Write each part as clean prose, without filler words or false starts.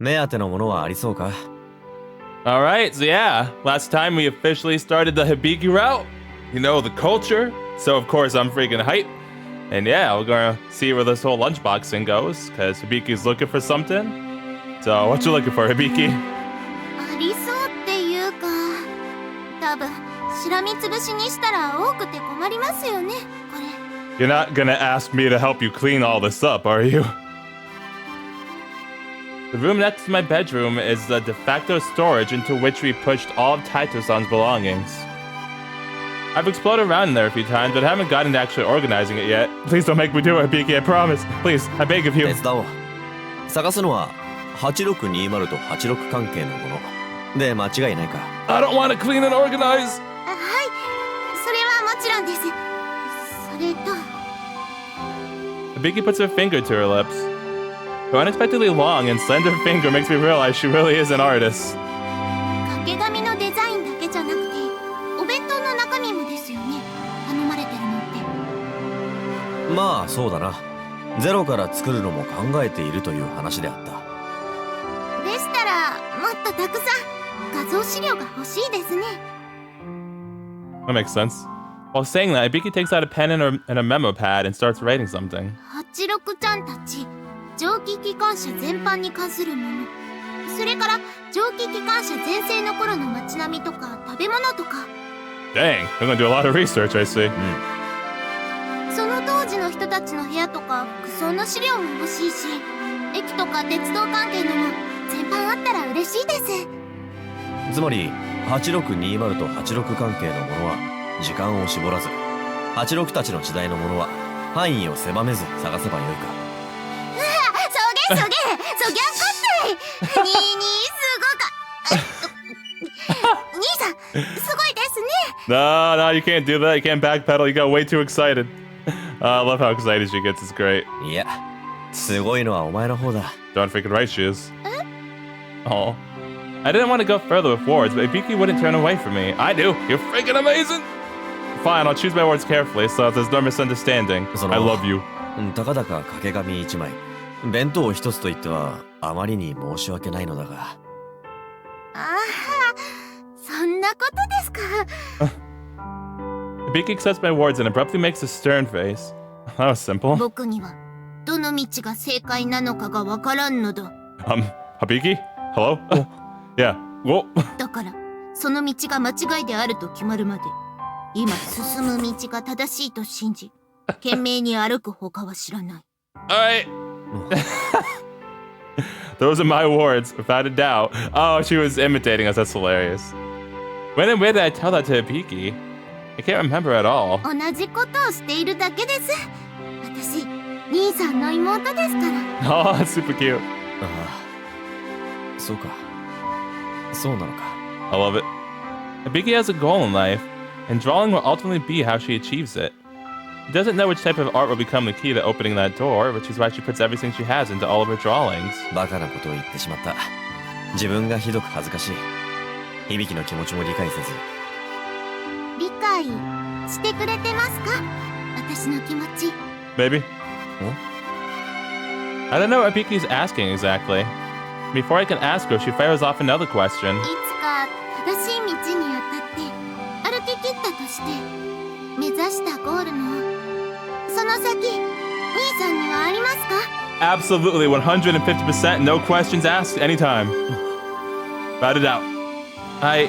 目当てのものはありそうか? Alright, so yeah, last time we officially started the Hibiki route. You know, the culture. So of course I'm freaking hyped. And yeah, we're gonna see where this whole lunchbox thing goes, because Hibiki's looking for something. So what you looking for, Hibiki? ありそうっていうか、多分しらみつぶしにしたら多くて困りますよね、これ。 You're not gonna ask me to help you clean all this up, are you? The room next to my bedroom is the de facto storage into which we pushed all of Taito-san's belongings. I've explored around in there a few times, but haven't gotten to actually organizing it yet. Please don't make me do it, Hibiki, I promise. Please, I beg of you. 手伝おう。探すのは8620と86関係のもので間違いないか。 I don't want to clean and organize. はい、それはもちろんです。それと Hibiki puts her finger to her lips. Her unexpectedly long and slender finger makes me realize she really is an artist. 掛け紙のデザインだけじゃなくて、お弁当の中身もですよね。頼まれてるのって。まあそうだな。ゼロから作るのも考えているという話であった。でしたら、もっとたくさん画像資料が欲しいですね。 That makes sense. While saying that, Hibiki takes out a pen and a memo pad and starts writing something. 86ちゃんたち、蒸気機関車全般に関するもの。それから蒸気機関車全盛の頃の街並みとか食べ物とか。 Dang, they're gonna do a lot of research, I see. その当時の人たちの部屋とか服装の資料も欲しいし、駅とか鉄道関係のも全般あったら嬉しいです。つまり8620と86関係のものは時間を絞らず、86たちの時代のものは範囲を狭めず探せばよいか。そげそぎゃっこってにすごか兄さん、すごいですね。 No, you can't do that. You can't backpedal. You got way too excited. I love how excited she gets. It's great. いや、すごいのはお前の方だ。 Darn freaking right she is. Oh. I didn't want to go further with words, but Hibiki wouldn't turn away from me. I do. You're freaking amazing. Fine, I'll choose my words carefully so there's no misunderstanding. I love you. たかだか掛け紙1枚。弁当を一つと言ってはあまりに申し訳ないのだが。ああ、そんなことですか。Hibiki accepts my words and abruptly makes a stern face. That was simple. 僕にはどの道が正解なのかがわからんのだ。Hibiki? Hello? Yeah. Whoa. だからその道が間違いであると決まるまで、今進む道が正しいと信じ、懸命に歩くほかは知らない。Alright. Those are my words, without a doubt. Oh, she was imitating us. That's hilarious. When and where did I tell that to Hibiki? I can't remember at all. 同じことをしているだけです。私、兄さんの妹ですから。 Oh, that's super cute. ああ、そうか。そうなのか。 I love it. Hibiki has a goal in life, and drawing will ultimately be how she achieves it. She doesn't know which type of art will become the key to opening that door, which is why she puts everything she has into all of her drawings. バカなことを言ってしまった。自分がひどく恥ずかしい。響の気持ちも理解せず。理解してくれてますか？私の気持ち。 Maybe. I don't know what Hibiki's asking exactly. Before I can ask her, she fires off another question. いつか正しい道に当たって歩き切ったとして、目指したゴールのその先、兄さんにはありますか？ Absolutely, 150%, no questions asked, anytime. Without a doubt. I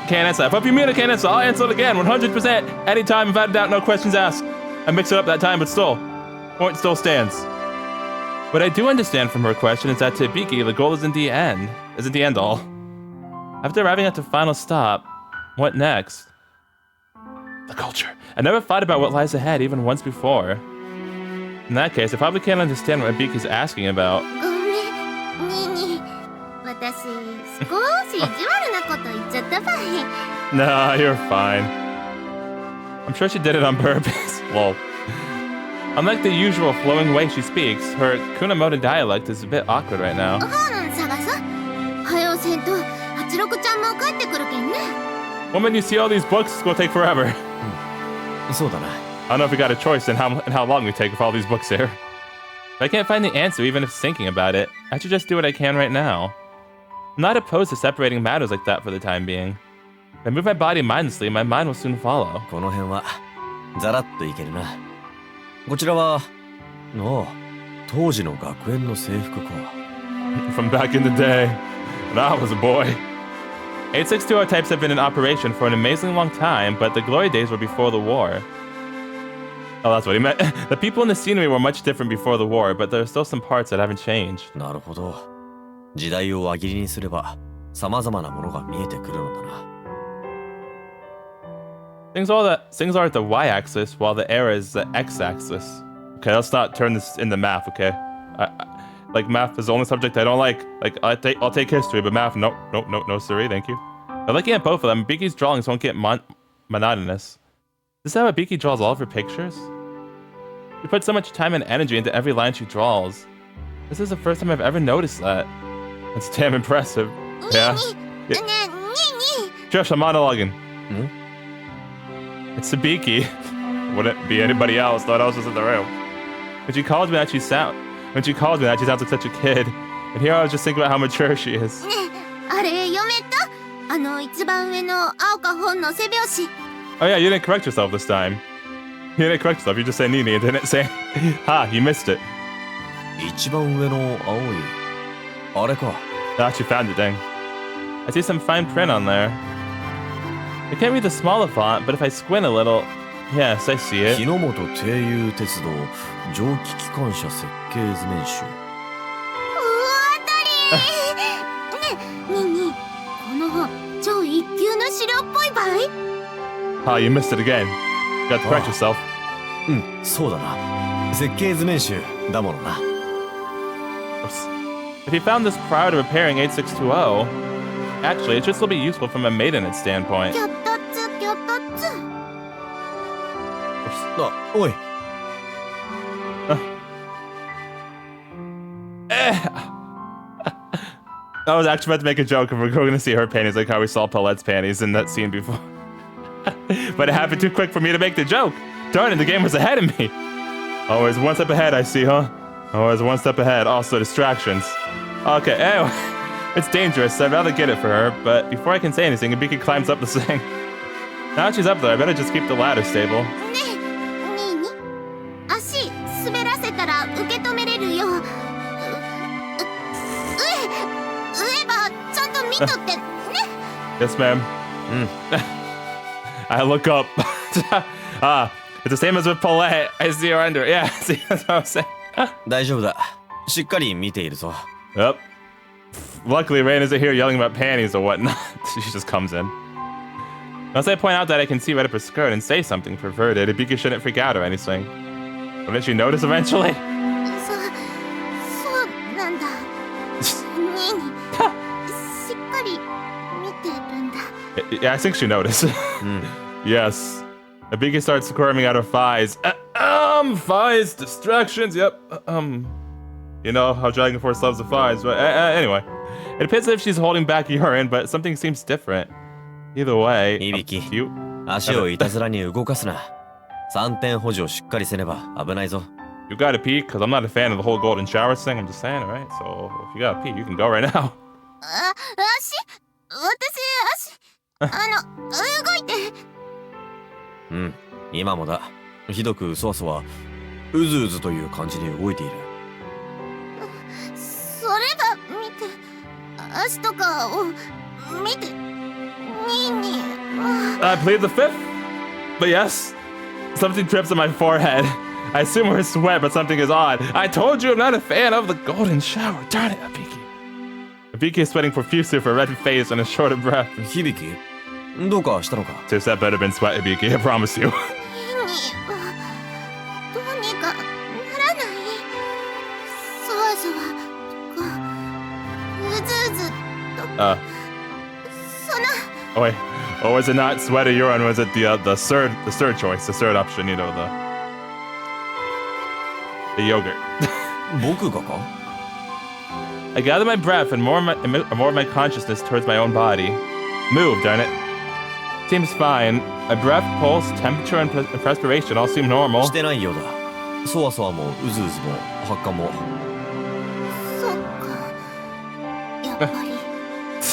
can't answer. If you mean I can't answer, I'll answer it again, 100%, anytime, without a doubt, no questions asked. I mixed it up that time, but still, point still stands. What I do understand from her question is that to Hibiki, the goal isn't the end all. After arriving at the final stop, what next? The culture. I never thought about what lies ahead even once before. In that case, I probably can't understand what Hibiki's asking about. ごめん、ニーニー。私、少し意地悪なこと言っちゃったばい。 Nah, you're fine. I'm sure she did it on purpose. Lol. Unlike the usual flowing way she speaks, her Kunamoto dialect is a bit awkward right now. 探そう。はよせんと、86ちゃんも帰ってくるけんね。 Woman, you see all these books, it's gonna take forever. そうだな。 I don't know if we got a choice in how long we take with all these books here. But I can't find the answer even if thinking about it. I should just do what I can right now. I'm not opposed to separating matters like that for the time being. If I move my body mindlessly, my mind will soon follow. この辺はザラッといけるな。こちらは当時の学園の制服か。From back in the day, when I was a boy. 8620 types have been in operation for an amazingly long time, but the glory days were before the war. Oh, that's what he meant. The people in the scenery were much different before the war, but there are still some parts that haven't changed. なるほど。時代を輪切りにすれば様々なものが見えてくるのだな。Things are at the y-axis, while the era is the x-axis. Okay, let's not turn this into math, okay? Like, math is the only subject I don't like. Like, I'll take history, but math, no, siree, thank you. But looking at both of them, Hibiki's drawings won't get monotonous. Is that how Hibiki draws all of her pictures? She puts so much time and energy into every line she draws. This is the first time I've ever noticed that. That's damn impressive. Yeah. Josh, I'm monologuing. It's Hibiki. Wouldn't be anybody else. No one else was in the room. When she calls me that, she sounds like such a kid. And here I was just thinking about how mature she is. あれ読めた？あの一番上の青か本の背表紙。 Oh yeah, you didn't correct yourself this time. You didn't correct yourself. You just said Nini and didn't say, ha, you missed it. 一番上の青いあれか。 Ah, she found it, dang. I see some fine print on there. I can't read the smaller font, but if I squint a little, yes, I see it. 日ノ本低遊鉄道蒸気機関車設計図面集。ねえにこの本超一級の資料っぽいばい。 Ah, you missed it again. You got to correct yourself. うん、そうだな。設計図面集だものな。If you found this prior to repairing 8620, actually, it should still be useful from a maintenance standpoint. きょとつきょとつ。あ、おい。I was actually about to make a joke if we're going to see her panties like how we saw Paulette's panties in that scene before. But it happened too quick for me to make the joke. Darn it, the game was ahead of me. Always one step ahead, I see, huh? Always one step ahead. Also distractions. Okay, anyway. It's dangerous, so I'd rather get it for her, but before I can say anything, Hibiki climbs up the thing. Now that she's up there, I better just keep the ladder stable. ねえに足滑らせたら受け止めれるよう。上ばちゃんと見とってね。 Yes, ma'am. I look up. It's the same as with Paulette. I see her under. Yeah, see, that's what I'm saying. 大丈夫だ。しっかり見ているぞ。 Yep. Luckily, Rain isn't here yelling about panties or whatnot. She just comes in. Unless I point out that I can see right up her skirt and say something perverted, Hibiki shouldn't freak out or anything. Wouldn't she notice eventually? そうなんだ。にしっかり見てるんだ。 Yeah, I think she noticed. Yes. Hibiki starts squirming out her thighs. Thighs, distractions, yep. You know how Dragon Force loves the thighs, but anyway. It appears as if she's holding back urine, but something seems different. Either way, Hibiki, cute. 足をいたずらに動かすな。3点補助をしっかりせねば危ないぞ。 You gotta pee, because I'm not a fan of the whole golden shower thing, I'm just saying, alright? So, if you gotta pee, you can go right now. 私動いて。うん、今もだ。ひどくそわそわ、うずうずという感じに動いている。それば見て、足とかを見て、に。I plead the fifth, but yes, something drips on my forehead. I assume we're sweat, but something is odd. I told you I'm not a fan of the golden shower. Darn it, Hibiki. Hibiki is sweating profusely with a red face and a short of breath. 響き、どうかしたのか。 Tips that better been sweat, Hibiki, I promise you. どうにかならない。そわそわとか、うずうずとか。Oh wait. Or was it not sweat or urine? Was it the third choice, the third option? You know, the yogurt. 僕がか？ I gather my breath and more of my consciousness towards my own body. Move, darn it. Seems fine. My breath, pulse, temperature, and perspiration all seem normal. してないようだ。そわそわもうずうずも発汗も。そっか。やっぱり。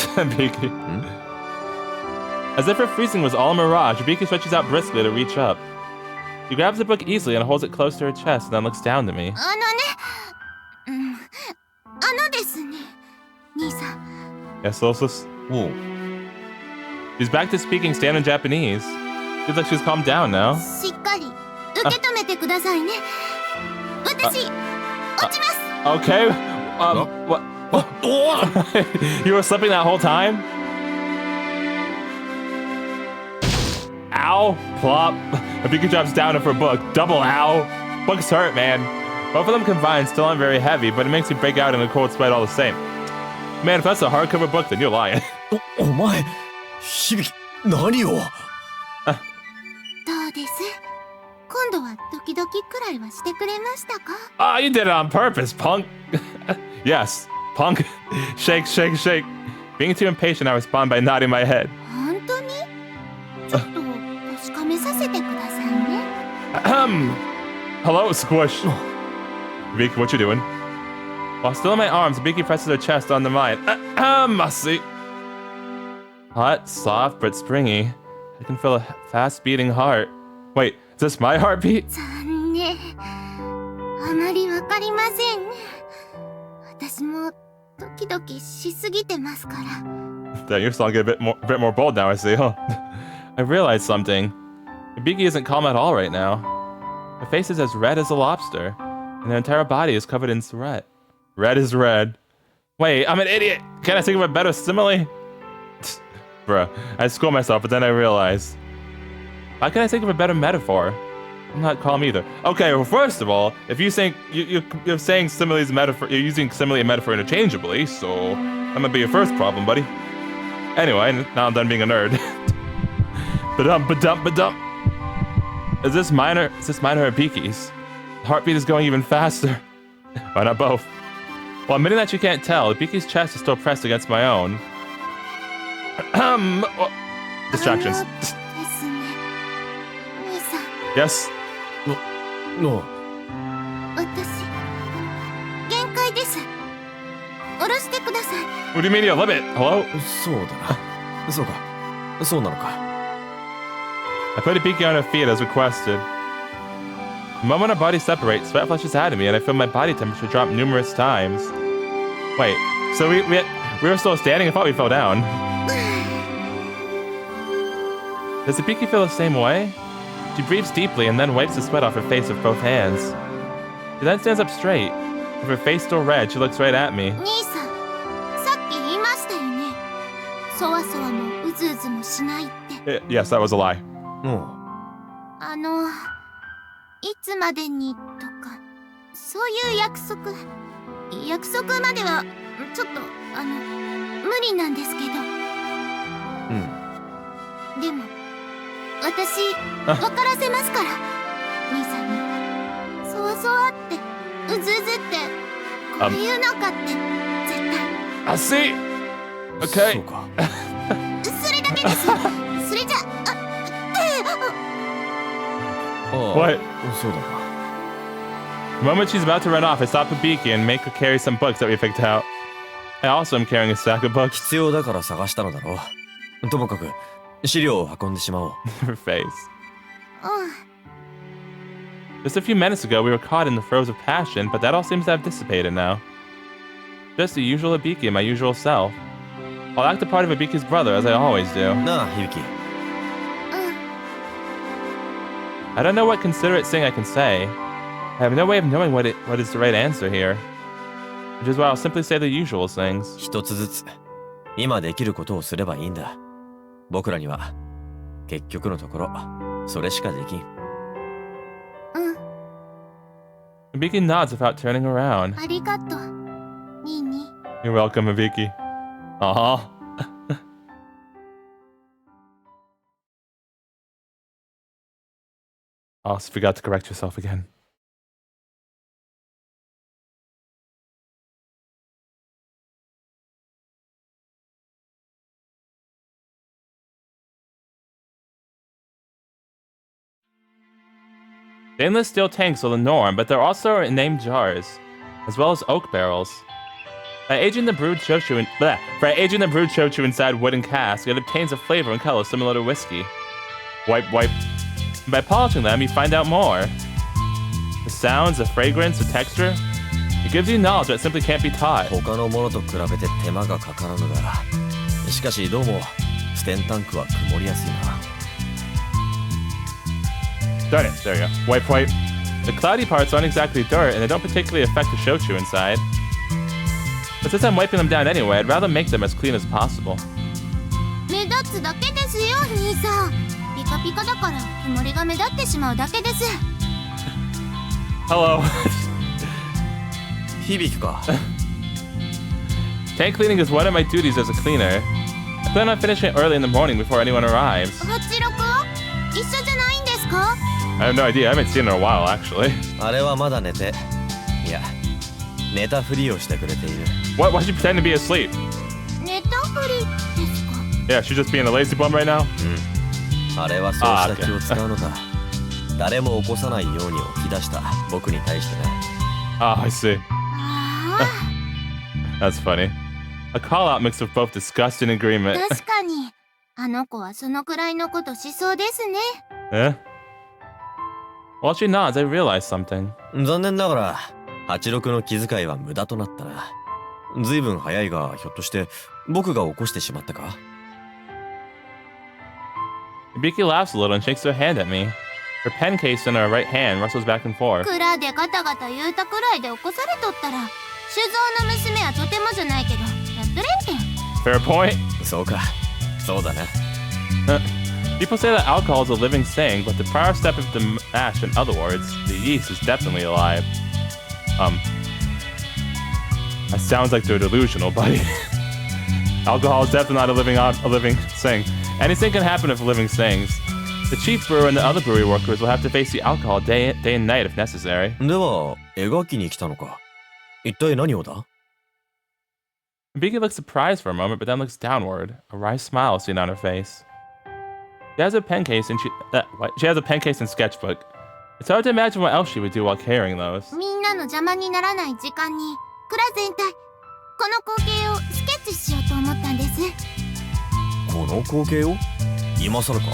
Hibiki. As if her freezing was all a mirage, Hibiki stretches out briskly to reach up. She grabs the book easily and holds it close to her chest and then looks down to me. ですね、兄さん。 Yes, Solstice? Oh. She's back to speaking standard Japanese. Seems like she's calmed down now. しっかり受け止めてくださいね。私、落ちます。 Okay. What? You were slipping that whole time? Ow. Plop. Hibiki drops down for a book. Double ow. Books hurt, man. Both of them combined still aren't very heavy, but it makes me break out in a cold sweat all the same. Man, if that's a hardcover book, then you're lying. お前、響、何を。どうです？今度はドキドキくらいはしてくれましたか？ Ah, you did it on purpose, punk. Yes, punk. Shake, shake, shake. Being too impatient, I respond by nodding my head. 本当に？ちょっと確かめさせてくださいね。Hello, Squish. Hibiki, what you doing? While still in my arms, Hibiki presses her chest onto mine. Musty. Hot, soft, but springy. I can feel a fast-beating heart. Wait, is this my heartbeat? 残念。あまりわかりません。私もドキドキしすぎてますから。 Damn, you're starting to get a bit more bold now, I see, huh? I realized something. Hibiki isn't calm at all right now. Her face is as red as a lobster, and her entire body is covered in sweat. Red is red. Wait, I'm an idiot! Can't I think of a better simile? Bruh, I scold myself, but then I realized. Why can't I think of a better metaphor? I'm not calm either. Okay, well, first of all, if you think you're saying similes metaphor, you're using simile and metaphor interchangeably, so that might be your first problem, buddy. Anyway, now I'm done being a nerd. Ba-dum. Is this mine or Hibiki's? The heartbeat is going even faster. Why not both? Well, admitting that you can't tell, Hibiki's chest is still pressed against my own. Distractions. ですね。兄さん、 Yes? の、私限界です。下ろしてください。 What do you mean your limit? Hello? そうだな。そうか。そうなのか。I put Hibiki on her feet as requested. The moment our bodies separate, sweat flushes out of me and I feel my body temperature drop numerous times. Wait, so we were still standing? I thought we fell down. Does Hibiki feel the same way? She breathes deeply and then wipes the sweat off her face with both hands. She then stands up straight. With her face still red, she looks right at me. 兄さん、さっき言いましたよね。そわそわもうずうずもしないって。Yes, that was a lie. いつまでにとか、そういう約束まではちょっと無理なんですけど。でも私分からせますから、兄さんに。そわそわってうずうずってこういうのかって絶対。I see. Okay. そうか。それだけです。それじゃWhat? そうだな。The moment she's about to run off, I stop Hibiki and make her carry some books that we picked out. I also am carrying a stack of books. 必要だから探したのだろう。ともかく資料を運んでしまおう。Her face. うん。 Just a few minutes ago, we were caught in the throes of passion, but that all seems to have dissipated now. Just the usual Hibiki and my usual self. I'll act the part of Hibiki's brother, as I always do. なあ、響。I don't know what considerate thing I can say. I have no way of knowing what is the right answer here. Which is why I'll simply say the usual things. 一つずつ今できることをすればいいんだ。僕らには結局のところそれしかできん。Hibiki nods without turning around. ありがとう、ニーニー。 You're welcome, Hibiki. Also forgot to correct yourself again. Stainless steel tanks are the norm, but there also are named jars, as well as oak barrels. By aging the brewed shochu inside wooden cask, it obtains a flavor and color similar to whiskey. Wipe, wipe. By polishing them, you find out more. The sounds, the fragrance, the texture. It gives you knowledge that simply can't be taught. 他のものと比べて手間がかからぬが、しかしどうもステンタンクは曇りやすいな。Darn it, there you go. Wipe, wipe. The cloudy parts aren't exactly dirt, and they don't particularly affect the shochu inside. But since I'm wiping them down anyway, I'd rather make them as clean as possible. 目立つだけですよ、兄さん。ピカピカだから煙が目立ってしまうだけです。Hello. 響か。Tank cleaning is one of my duties as a cleaner. I plan on finishing it early in the morning before anyone arrives. 86？一緒じゃないんですか？ I have no idea. I haven't seen it in a while, actually. あれはまだ寝て、いや、寝たふりをしてくれている。What? Why'd you pretend to be asleep? 寝たふりですか？ Yeah, she's just being a lazy bum right now? あれはそうした気を使うのだ。誰も起こさないように起き出した僕に対してね。Ah, I see. ああ。That's funny. A call-out mixed with both disgust and agreement. 確かに、あの子はそのくらいのことしそうですね。Eh? While she nods, I realize something. 残念ながら、86の気遣いは無駄となったな。ずいぶん早いが、ひょっとして僕が起こしてしまったか？ Hibiki laughs a little and shakes her hand at me. Her pen case in her right hand rustles back and forth. 蔵でガタガタ言うたくらいで起こされとったら、酒造の娘はとてもじゃないけど、やっとれんけん。Fair point. そうか、そうだな。People say that alcohol is a living thing, but the prior step of the mash, in other words, the yeast, is definitely alive. That sounds like they're delusional, buddy. Alcohol is definitely not a living thing. Anything can happen if a living things. The chief brewer and the other brewery workers will have to face the alcohol day and night if necessary. では、描きに来たのか。一体何をだ？ Hibiki looks surprised for a moment, but then looks downward. A wry smile is seen on her face. She has a pen case and she has a pen case and sketchbook. It's hard to imagine what else she would do while carrying those. みんなの邪魔にならない時間に、蔵全体、この光景をスケッチしようと思ったんです。この光景を？今更か？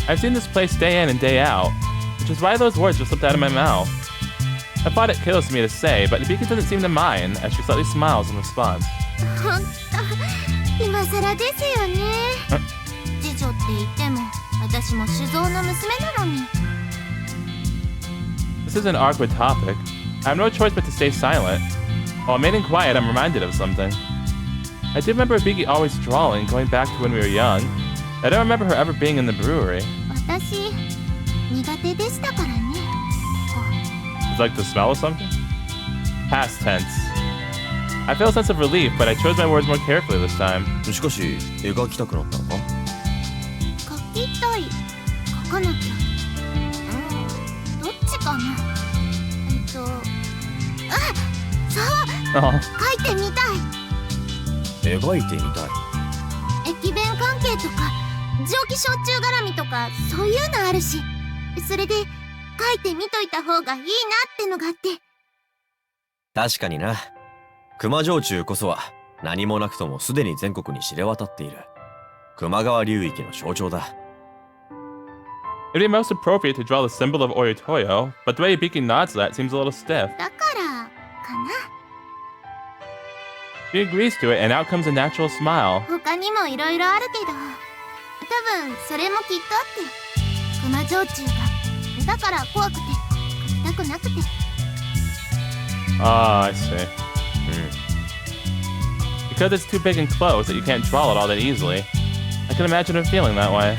I've seen this place day in and day out, which is why those words just slipped out of my mouth. I thought it kills me to say, but Hibiki doesn't seem to mind, as she slightly smiles in response. ほんと、今更ですよね。次女って言っても、私も酒造の娘なのに。This is an awkward topic. I have no choice but to stay silent. While remaining quiet, I'm reminded of something. I do remember Hibiki always drawing, going back to when we were young. I don't remember her ever being in the brewery. 私、苦手でしたからね。It's like the smell of something? Past tense. I feel a sense of relief, but I chose my words more carefully this time. しかし、描きたくなったのか？描きたい。描かなきゃ。どっちかな。そう、描いてみたい。描いてみたい。駅弁関係とか、蒸気焼酎絡みとか、そういうのあるし。それで、書いてみといた方がいいなってのがあって。確かにな。熊焼酎こそは何もなくともすでに全国に知れ渡っている。熊川流域の象徴だ。It would be most appropriate to draw the symbol of Ohitoyo, but the way Hibiki nods to that seems a little stiff. だから、かな。She agrees to it, and out comes a natural smile. 他にもいろいろあるけど、多分それもきっとあって、熊焼酎が、だから怖くて、書きたくなくて。Ah, I see. Because it's too big and close that you can't draw it all that easily. I can imagine her feeling that way.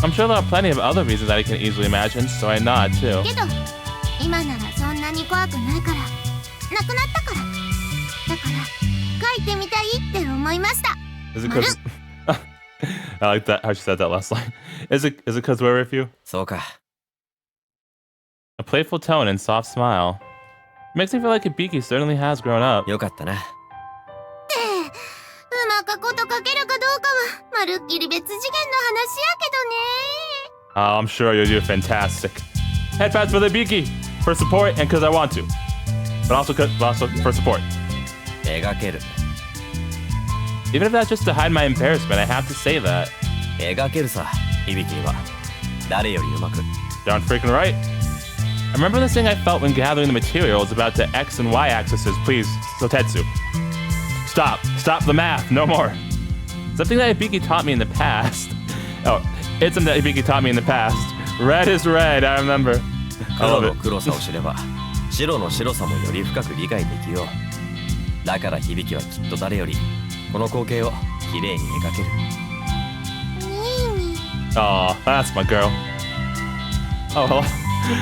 I'm sure there are plenty of other reasons that I can easily imagine, so I nod too. けど、今ならそんなに怖くないから、なくなったから。だから、書いてみたいって思いました。Is it because... I like that, how she said that last line. Is it because we're with you? そうか。A playful tone and soft smile. Makes me feel like Hibiki certainly has grown up. よかったな。うまかこと書けるかどうかは、まるっきり別次元の話やけどね。Oh, I'm sure you'll do fantastic. Head pats for Hibiki! For support and because I want to. but also for support. 描ける Even if that's just to hide my embarrassment, I have to say that. 描けるさ響きは誰よりうまく Darn freaking right. I remember the thing I felt when gathering the materials about the X and Y axes. Please, Sotetsu. Stop the math, no more. Something that Hibiki taught me in the past. Oh, it's something that Hibiki taught me in the past. Red is red, I remember. I 黒 love の it. 黒さを知れば白の白さもより深く理解できようだから響きはきっと誰よりこの光景をきれいに描けるニーニ Aw, that's my girl. Oh, hello.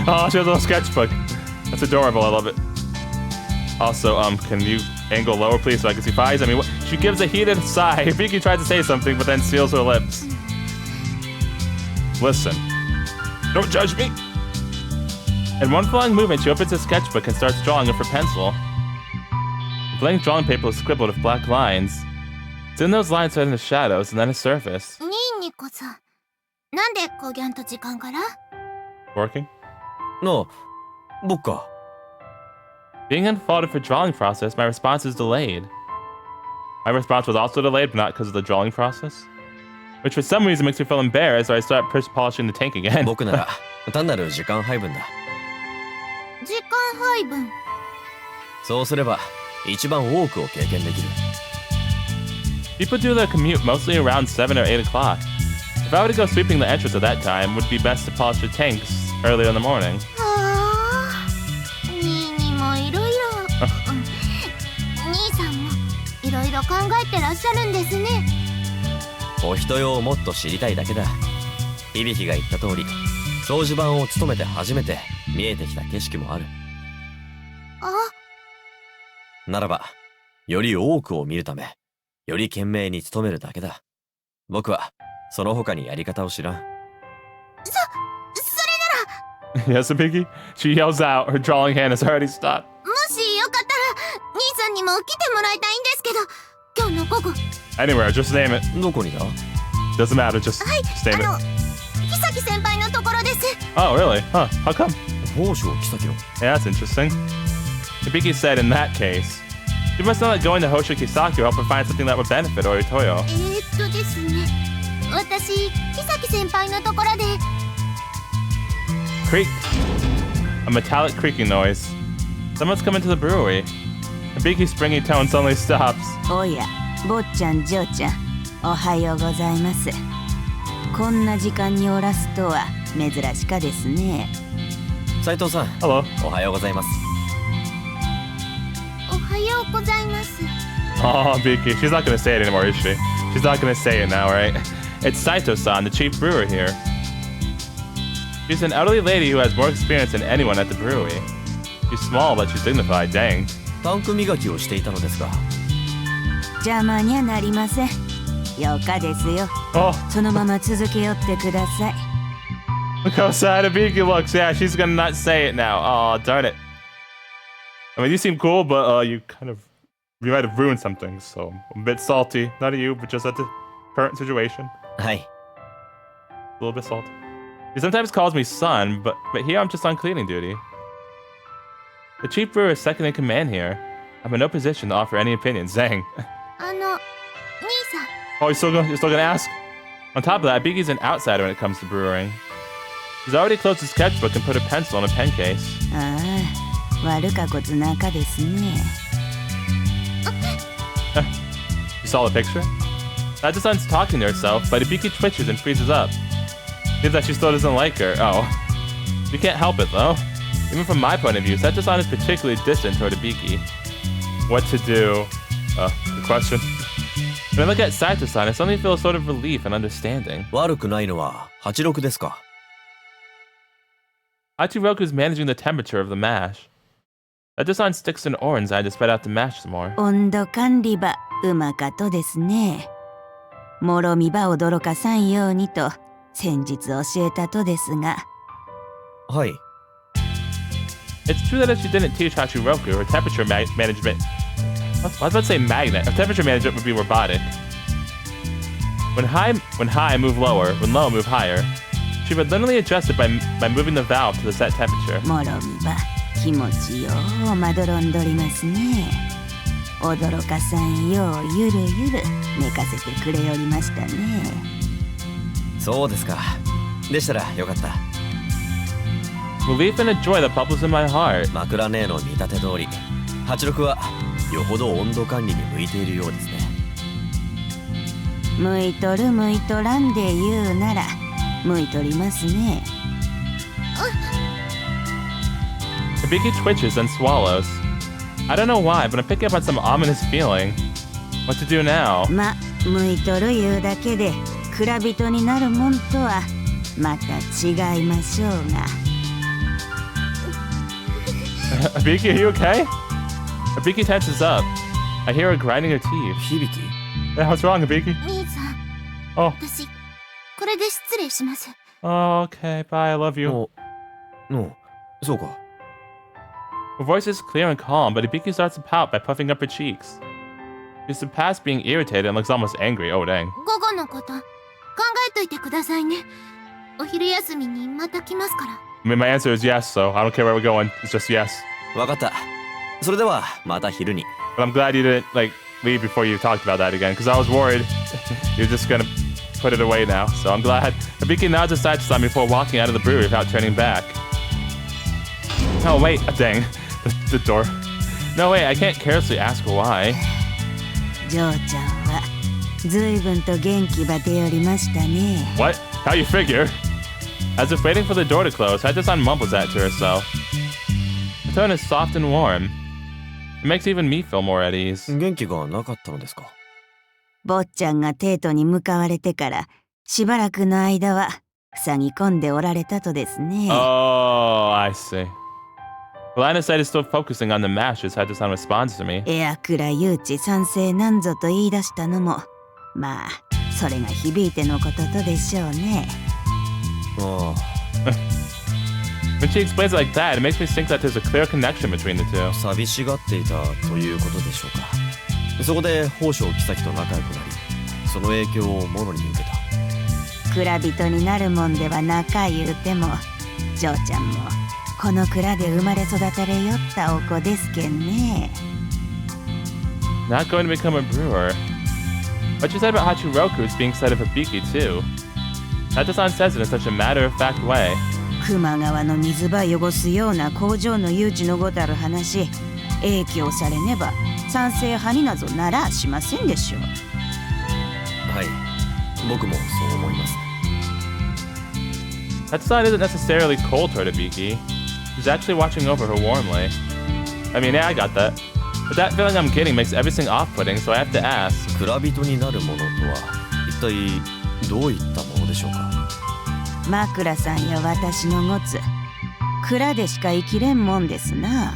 Oh, she has a little sketchbook. That's adorable, I love it. Also, can you angle lower, please, so I can see thighs? I mean, she gives a heated sigh. Hibiki tries to say something, but then seals her lips. Listen. Don't judge me. In one flying movement, she opens a sketchbook and starts drawing with her pencil. The blank drawing paper is scribbled with black lines. Soon those lines fade into shadows and then a surface. ニーニこそなんでコギャンと時間から Working? なあ僕か Being unfaulted for drawing process, my response is delayed. My response was also delayed, but not because of the drawing process. Which for some reason makes me feel embarrassed, so I start polishing the tank again. 僕なら単なる時間配分だ時間配分そうすれば一番多くを経験できる People do their commute mostly around 7 or 8 o'clock. If I were to go sweeping the entrance at that time, it would be best to polish the tanks earlier in the morning. はあニーニもいろいろ兄さんもいろいろ考えてらっしゃるんですねお人よをもっと知りたいだけだ響が言った通り掃除番を務めて初めて見えてきた景色もあるあならばより多くを見るためより懸命に努めるだけだ僕はその他にやり方を知らんそれなら Yes, Hibiki? She yells out. Her drawing hand has already stopped. もしよかったら兄さんにも来てもらいたいんですけど今日の午後 Anywhere, just name it. どこにだ Doesn't matter, just はい name あの it. 木崎先輩のところです Oh, really? Huh, how come? 宝生妃の Yeah, that's interesting. Hibiki said in that case, you must know that going to Hosho Kisaki will help her find something that would benefit Ohitoyo. ですね私木崎先輩のところで Creak. A metallic creaking noise. Someone's come into the brewery. Hibiki's springy tone suddenly stops. おや、坊ちゃん、嬢ちゃん、おはようございます。こんな時間におらすとは珍しかですね。斉藤さん Hello. おはようございますおはようございます Oh, Hibiki. She's not gonna say it anymore, is she? She's not gonna say it now, right? It's Saito-san, the chief brewer here. She's an elderly lady who has more experience than anyone at the brewery. She's small, but she's dignified, dang. タンク磨きをしていたのですが邪魔にはなりません。よかですよ。 Oh, そのまま続けよってください。 look how sad Hibiki looks. Yeah, she's gonna not say it now. Oh, darn it. I mean, you seem cool, but you might have ruined something, so I'm a bit salty. Not at you, but just at the current situation. はい A little bit salty. He sometimes calls me son, but here I'm just on cleaning duty. The chief brewer is second in command here. I'm in no position to offer any opinions. Dang. 兄さん Oh, you're still gonna ask? On top of that, Biggie's an outsider when it comes to brewing. He's already closed his sketchbook and put a pencil in a pen case. ああ、悪かこつ中ですね。You saw the picture? Sato-san's talking to herself, but Hibiki twitches and freezes up. Seems that she still doesn't like her. Oh. You can't help it, though. Even from my point of view, Sato-san is particularly distant toward Hibiki. What to do? Good question. When I look at Saito-san, I suddenly feel a sort of relief and understanding. 悪くないのは86ですか Hachiroku is managing the temperature of the mash. Sato-san sticks an orange eye to spread out the mash some more. 温度管理ばうまかとですね。もろみば驚かさんようにと先日教えたとですが。はい It's true that if she didn't teach Hachiroku, her temperature management... I was about to say magnet. Her temperature management would be robotic. When high, move lower. When low, move higher. She would literally adjust it by moving the valve to the set temperature. もろみば気持ちようまどろんどりますね。驚かさんようゆるゆる寝かせてくれよりましたね。そうですか。でしたらよかった。Relief and a joy that bubbles in my heart. 枕姉の見立て通り、86はよほど温度管理に向いているようですね。向いとる向いとらんで言うなら向いとりますね。Hibiki twitches and swallows. I don't know why, but I'm picking up on some ominous feeling. What to do now? 向いとる言うだけで蔵人になるもんとはまた違いましょうが。Hibiki, are you okay? Hibiki tenses up. I hear her grinding her teeth. 響き Yeah, what's wrong, Hibiki? 兄さん、 Oh, 私これで失礼します。 oh, okay. Bye. I love you. そうか。 Her voice is clear and calm, but Hibiki starts to pout by puffing up her cheeks. She's past being irritated and looks almost angry. Oh, dang. 午後のこと考えといてくださいね。お昼休みにまた来ますから。 I mean, my answer is yes, so I don't care where we're going. It's just yes. わかった。それではまた昼に。 But I'm glad you didn't, leave before you talked about that again, because I was worried you're just gonna put it away now, so I'm glad. Hibiki nods aside to Sam before walking out of the brewery without turning back. Oh, wait. Dang. The door. No, wait. I can't carelessly ask her why. ジョーちゃんは随分と元気ばてよりましたね。 What? How you figure? As if waiting for the door to close, Hachiroku mumbles that to herself. The tone is soft and warm. It makes even me feel more at ease. 元気がなかったのですか。坊ちゃんが帝都に向かわれてからしばらくの間は塞ぎ込んでおられたとですね。 Oh, I see. Reliant's sight is still focusing on the mash as Hachiroku responds to me. エアクラ誘致賛成なんぞと言い出したのもまあそれが響いてのこととでしょうね。ああ。 When she explains it like that, it makes me think that there's a clear connection between the two. 寂しがっていたということでしょうか。そこで宝生妃と仲良くなり、その影響をもろに受けた。蔵人になるもんではなか言うてもジョーちゃんもこの蔵で生まれ育てれよったお子ですけんね。 Not going to become a brewer. What you said about Hachiroku is being said of Hibiki too. Hachiroku says it in such a matter-of-fact way. 球磨川の水場汚すような工場の誘致のごたる話影響されねば賛成派になぞならしませんでしょう。はい、僕もそう思います。 Hachiroku isn't necessarily cold toward Hibiki. He's actually watching over her warmly. I mean, yeah, I got that. But that feeling I'm getting makes everything off-putting, so I have to ask. 蔵人になるものとは一体どういったものでしょうか。枕さんや私の持つ蔵でしか生きれんもんですな。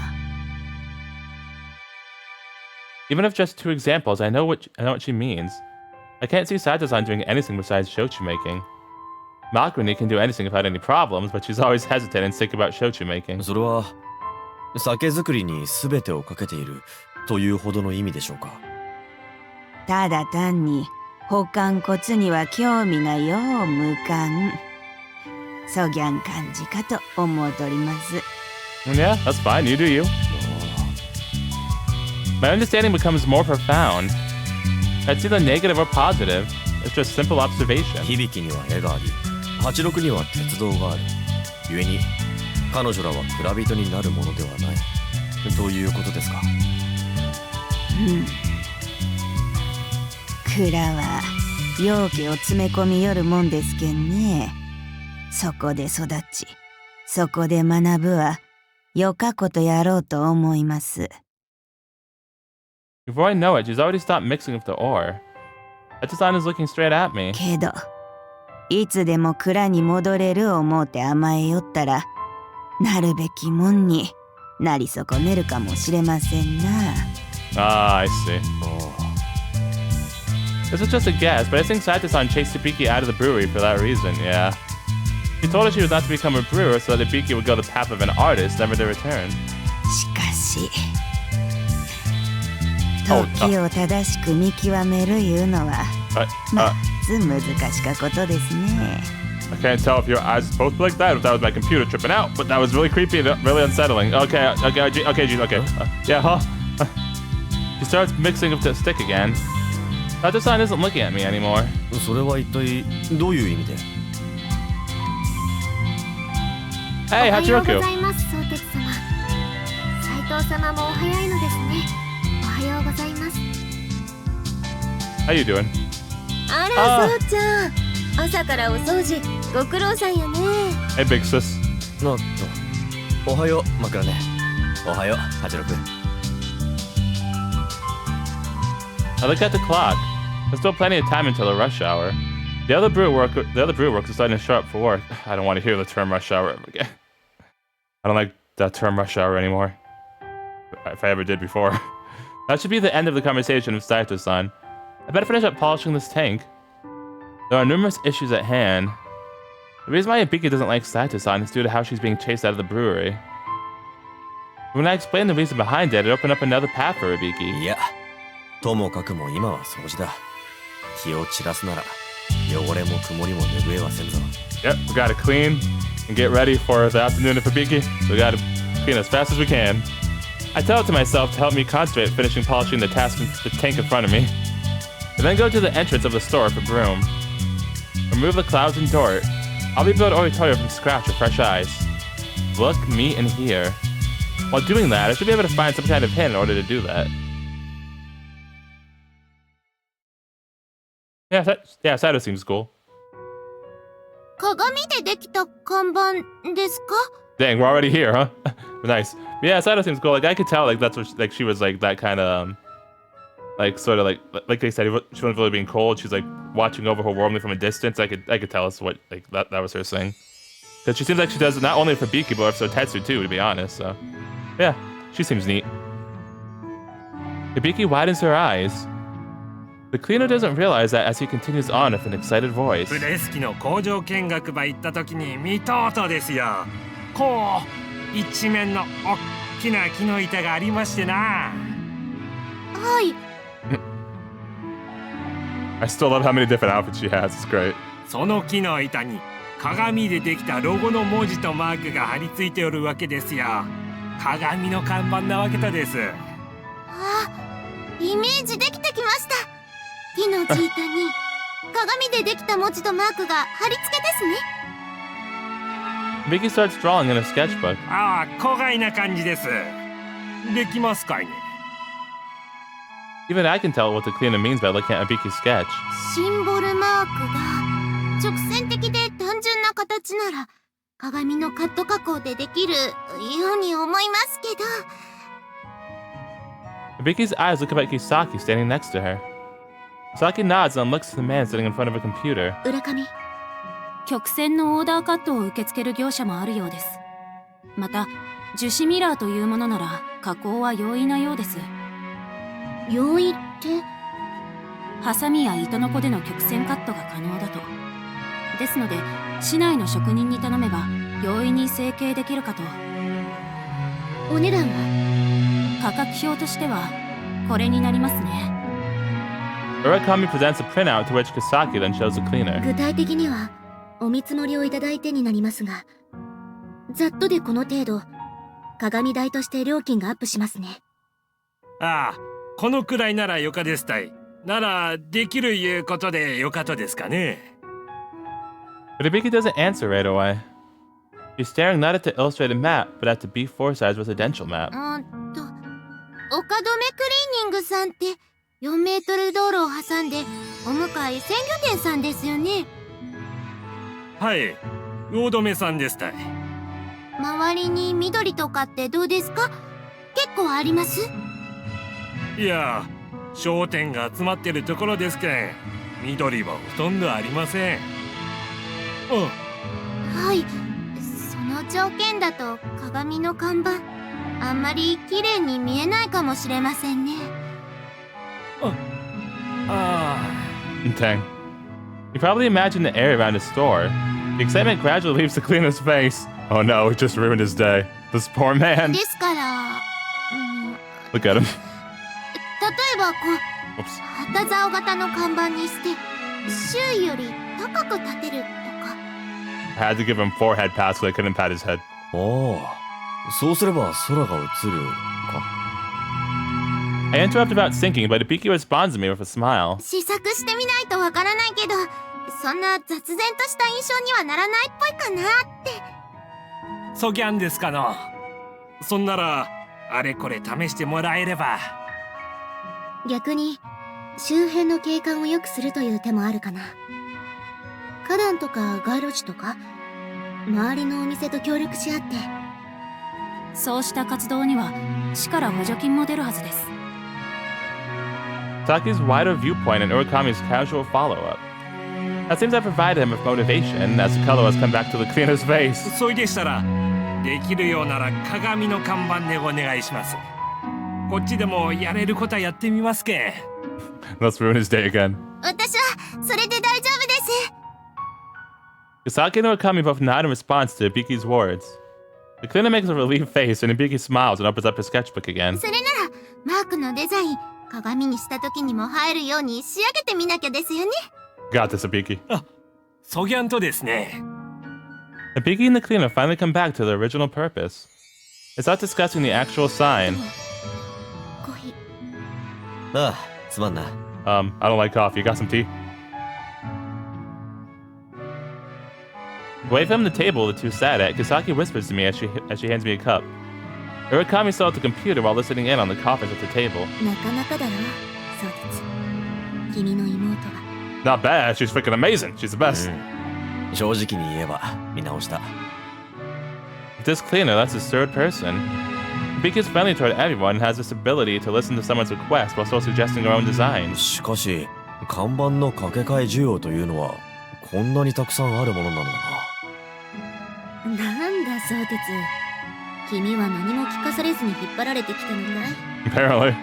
Even if just two examples, I know what she means. I can't see Sato-san doing anything besides shochu making. Makuni can do anything without any problems, but she's always hesitant and sick about shochu making. それは酒造りに全てをかけているというほどの意味でしょうか。ただ単に保管骨には興味がよう無関。そぎゃん感じかと思うとります。 Yeah, that's fine. You do you. My understanding becomes more profound. I'd see the negative or positive. It's just simple observation. 響には絵があり、86には鉄道がある。故に彼女らは蔵人になるものではないということですか。蔵は容器を詰め込みよるもんですけんね。そこで育ち、そこで学ぶはよかことやろうと思います。 Before I know it, she's already stopped mixing with the ore. Hachisan is looking straight at me. けど、いつでも蔵に戻れる思うて甘えよったら、なるべきもんになり損ねるかもしれませんな。Ah, I see. This is just a guess, but I think Sato-san chased Hibiki out of the brewery for that reason, yeah. She told her she was not to become a brewer so that Hibiki would go the path of an artist, never to return. しかし、時を正しく見極めるいうのは、まず難しかことですね。I can't tell if your eyes both like that or if that was my computer tripping out, but that was really creepy and really unsettling. Okay, geez, okay. Yeah, huh? She starts mixing up the stick again. Sato-san isn't looking at me anymore. それは一体どういう意味で Hey, おはよう Hachiroku. ございます、相鉄様。斉藤様もお早いのですね。おはようございます。 How you doing? あら、そうちゃん。朝からお掃除、ご苦労さんよね。 Hey, big sis. なっとおはよう枕ねおはよう86 I look at the clock. There's still plenty of time until the rush hour. The other brew workers are starting to show up for work. I don't want to hear the term rush hour ever again. I don't like that term rush hour anymore. If I ever did before. That should be the end of the conversation with Saito-san. I better finish up polishing this tank. There are numerous issues at hand. The reason why Hibiki doesn't like Saito-san is due to how she's being chased out of the brewery. When I explained the reason behind it, it opened up another path for Hibiki. いやともかくも今は掃除だ気を散らすなら汚れも曇りも拭えはせんぞ Yep, we gotta clean and get ready for the afternoon of Hibiki. So we gotta clean as fast as we can. I tell it to myself to help me concentrate finishing polishing the tank in front of me. And then go to the entrance of the store for broom. Remove the clouds and dirt. I'll rebuild Ohitoyo from scratch with fresh eyes. Look, me, and hear. While doing that, I should be able to find some kind of hint in order to do that. Yeah, Sato seems cool. 鏡でできた看板ですか？ Dang, we're already here, huh? Nice. Yeah, Sato seems cool. Like I could tell, like that's what she was like that kind of, like sort of like they said, she wasn't really being cold. She's like watching over her warmly from a distance. I could tell us what like that was her saying. Because she seems like she does it not only for Hibiki but for Sotetsu too, to be honest. So, yeah, she seems neat. Hibiki widens her eyes. The cleaner doesn't realize that as he continues on with an excited voice. プレス機の工場見学場行った時に見とうとですよ。こう一面のおっきな木の板がありましてな。はい。I still love how many different outfits she has. It's great. その木の板に鏡でできたロゴの文字とマークが貼り付いておるわけですよ。鏡の看板なわけとです。あ、イメージできてきました。木の地板に鏡でできた文字とマークが貼り付けですね。Hibiki starts drawing in a sketchbook. ああ、小概な感じです。できますかいね。Even I can tell what the cleaner means by looking at Hibiki's sketch. シンボルマークが直線的で単純な形なら鏡のカット加工でできるように思いますけど。 Hibiki's eyes look up at Kisaki standing next to her. Kisaki nods and looks to the man sitting in front of a computer. 浦上、曲線のオーダーカットを受け付ける業者もあるようです。また樹脂ミラーというものなら加工は容易なようです。容易って？ハサミや糸のこでの曲線カットが可能だと。ですので市内の職人に頼めば容易に成形できるかと。お値段は？価格表としてはこれになりますね。Urakami presents a printout to which Kisaki then shows the cleaner. 具体的にはお見積もりをいただいてになりますが、ざっとでこの程度、鏡代として料金がアップしますね。ああ、このくらいならよかですたい。ならできるいうことでよかとですかね。But Hibiki doesn't answer right away. She's staring not at the illustrated map, but at the B4 size residential map. 岡留クリーニングさんって4メートル道路を挟んでお向かい鮮魚店さんですよね。はい、魚留さんですたい。周りに緑とかってどうですか？結構あります？いや、商店が集まってるところですけん、緑はほとんどありません。はい、その条件だと鏡の看板あんまり綺麗に見えないかもしれませんね。Dang. You probably imagine the area around his store. The excitement gradually leaves the cleaner's face. Oh no, he just ruined his day. This poor man. ですから、Look at him. 例えばこう Oops. 旗竿型の看板にして周囲より高く立てるとか。had to give him forehead pats so they couldn't pat his head. おお、そうすれば空が映るか。I interrupt about sinking, but Hibiki responds to me with a smile. 試作してみないとわからないけど、そんな雑然とした印象にはならないっぽいかなって。そぎゃんですかの。そんならあれこれ試してもらえれば。逆に周辺の景観を良くするという手もあるかな。花壇とか街路樹とか周りのお店と協力し合って。そうした活動には市から補助金も出るはずです。Saki's wider viewpoint and Urakami's casual follow-up. That seems to have provided him with motivation as the color has come back to the cleaner's face. そうでしたらできるようなら鏡の看板でお願いします。こっちでもやれることはやってみますけ。Let's ruin his day again. 私はそれで大丈夫です。Kisaki and Urakami both nod in response to Hibiki's words. The cleaner makes a relieved face and Hibiki smiles and opens up his sketchbook again. それならマークのデザイン鏡にした時にも入るように仕上げてみなきゃですよね。Got this, Hibiki. そぎゃんとですね。Hibiki and the cleaner finally come back to their original purpose. They start discussing the actual sign. コーヒー。ああ、すまんな。I don't like coffee. You got some tea? Away from the table the two sat at, Kisaki whispers to me as she hands me a cup. Urakami still at the computer while listening in on the conference at the table. なかなかだよ、ソテツ。君の妹は。Not bad. She's freaking amazing. She's the best. 正直に言えば見直した。This cleaner, that's his third person. Hibiki is friendly toward everyone and has this ability to listen to someone's request while still suggesting her own designs. しかし看板の掛け替え需要というのはこんなにたくさんあるものなのだな。なんだソテツ。君は何も聞かされずに引っ張られてきたのかい？ Apparently.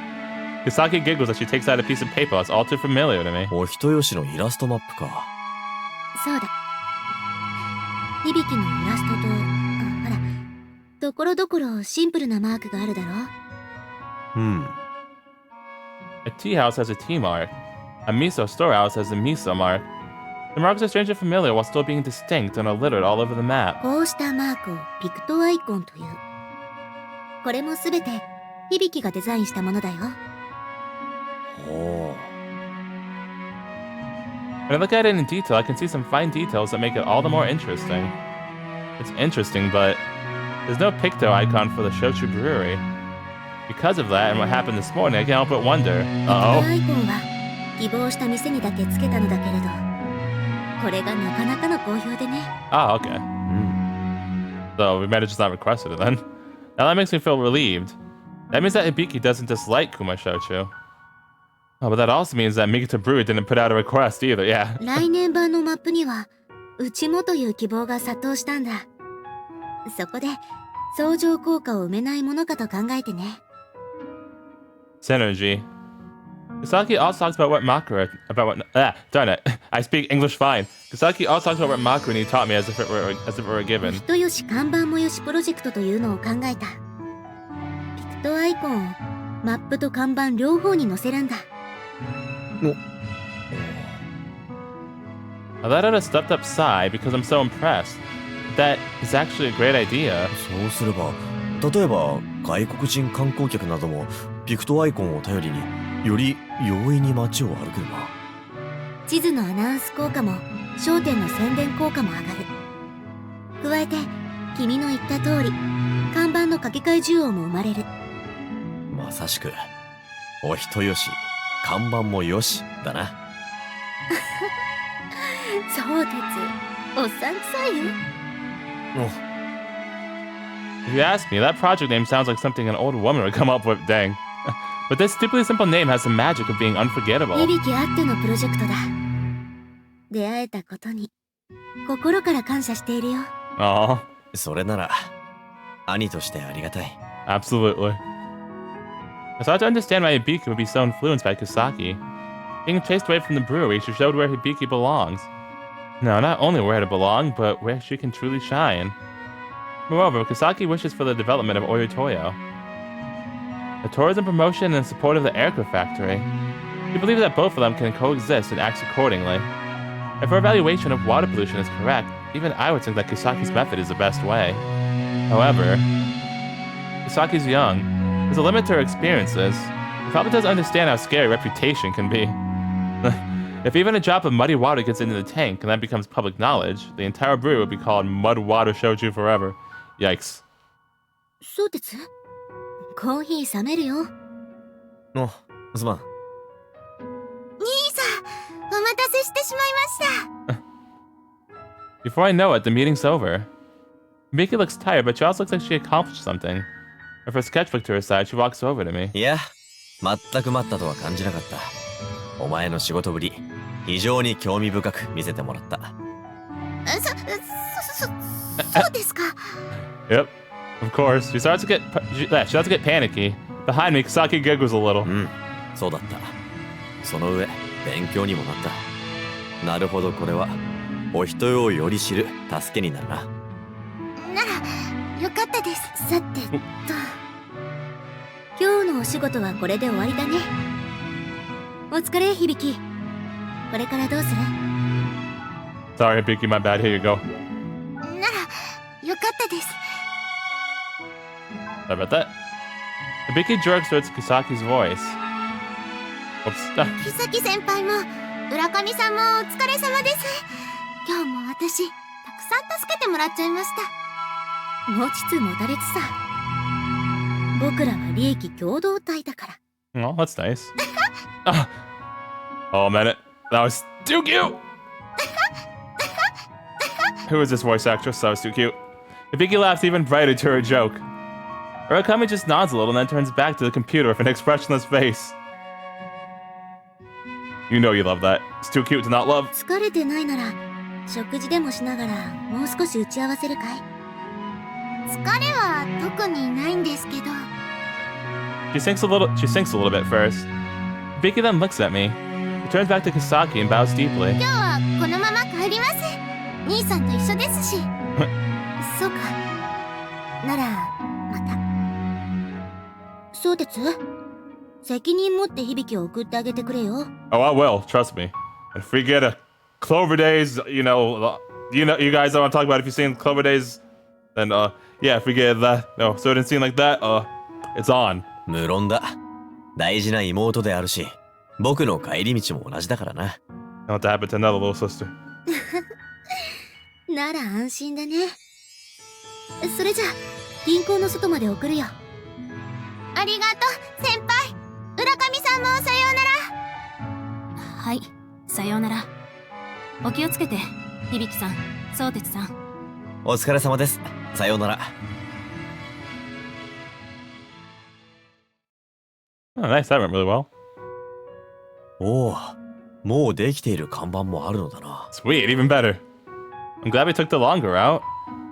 Kisaki giggles as she takes out a piece of paper that's all too familiar to me. お人よしのイラストマップか。そうだ。響きのイラストと、ほら、ところどころシンプルなマークがあるだろう。A tea house has a tea mark. A miso storehouse has a miso mark. The marks are strangely familiar while still being distinct and are littered all over the map. こうしたマークをピクトアイコンという。これもすべて響きがデザインしたものだよ。おお。 When I look at it in detail, I can see some fine details that make it all the more interesting. It's interesting, but there's no Picto icon for the Shochu Brewery. Because of that and what happened this morning, I can't help but wonder. ピクトアイコンは希望した店にだけつけたのだけれど、これがなかなかの好評でね。Oh, okay. So we might have just not requested it then. Now that makes me feel relieved. That means that Hibiki doesn't dislike Kuma Shochu. Oh, but that also means that Migita Brewery didn't put out a request either, yeah. 来年版のマップにはうちもという希望が殺到したんだ。そこで相乗効果を埋めないものかと考えてね。Synergy. Kisaki also talks about what Makura... darn it. I speak English fine. Kisaki also talks about what Makura taught me as if it were a given. 人よし看板もよしプロジェクトというのを考えた。ピクトアイコンをマップと看板両方に載せるんだ。I let out a stepped up sigh because I'm so impressed. That is actually a great idea. そうすれば、例えば外国人観光客などもピクトアイコンを頼りにより容易に街を歩けるな。地図のアナウンス効果も商店の宣伝効果も上がる。加えて君の言った通り看板の掛け替え需要も生まれる。まさしくお人よし看板もよしだな。そう鉄、おっさん臭いよ。If you ask me, that project name sounds like something an old woman would come up with, dang. But this stupidly simple name has the magic of being unforgettable. 響きあってのプロジェクトだ。出会えたことに心から感謝しているよ。Aww. それなら兄としてありがたい。Absolutely. I started to understand why Hibiki would be so influenced by Kisaki. Being chased away from the brewery, she showed where Hibiki belongs. No, not only where to belong, but where she can truly shine. Moreover, Kisaki wishes for the development of Ohitoyo. The tourism promotion and support of the aircraft factory. She believes that both of them can coexist and acts accordingly. If her evaluation of water pollution is correct, even I would think that Kisaki's method is the best way. However, Kisaki's young. There's a limit to her experiences. He probably doesn't understand how scary reputation can be. If even a drop of muddy water gets into the tank and that becomes public knowledge, the entire brewery would be called Mud Water Shochu forever. Yikes. そうです。コーヒー冷めるよ。お、すまん。兄さん、お待たせしてしまいました。Before I know it, the meeting's over. Miki looks tired, but she also looks like she accomplished something. With her sketchbook to her side, she walks over to me. いや、全く待ったとは感じなかった。お前の仕事ぶり、非常に興味深く見せてもらった。そうですか。Yep, of course. She starts to get panicky. Behind me, Kisaki giggles a little. うん、そうだった。その上、勉強にもなった。なるほど、これは、お人よをより知る助けになるな。なら、よかったです。さてと。今日のお仕事はこれで終わりだね。お疲れ、響。これからどうする？ Sorry, Hibiki, my bad. Here you go. なら、よかったです。Sorry about that. Hibiki jerks towards Kisaki's voice. Oops. 木崎先輩も、浦上さんもお疲れ様です。今日も私、たくさん助けてもらっちゃいました。持ちつ持たれつさ。僕らは利益共同体だから。Oh, that's nice. Oh, man, that was too cute! Who is this voice actress? That was too cute. Hibiki laughs even brighter to her joke. Urakami just nods a little and then turns back to the computer with an expressionless face. You know you love that. It's too cute to not love. 疲れてないなら、食事でもしながらもう少し打ち合わせるかい？疲れは特にないんですけど。She sinks a little bit first. Hibiki then looks at me. He turns back to Kisaki and bows deeply. 今日はこのまま帰ります。兄さんと一緒ですし。そうか。なら、また。そうです。責任持って響を送ってあげてくれよ。Oh, I will. Trust me. And if we get a Clover Days, you guys don't want to talk about it if you've seen Clover Days, then, yeah, if we get that, certain scene like that, it's on. 無論だ。大事な妹であるし、僕の帰り道も同じだからな。I want to happen to another little sister. なら安心だね。それじゃあ、銀行の外まで送るよ。ありがとう、先輩。浦上さんもさようなら。はい、さようなら。お気をつけて、響さん、相鉄さん。お疲れ様です。さようなら。Oh, nice. That went really well. おお、もうできている看板もあるのだな。Sweet, even better. I'm glad we took the longer route.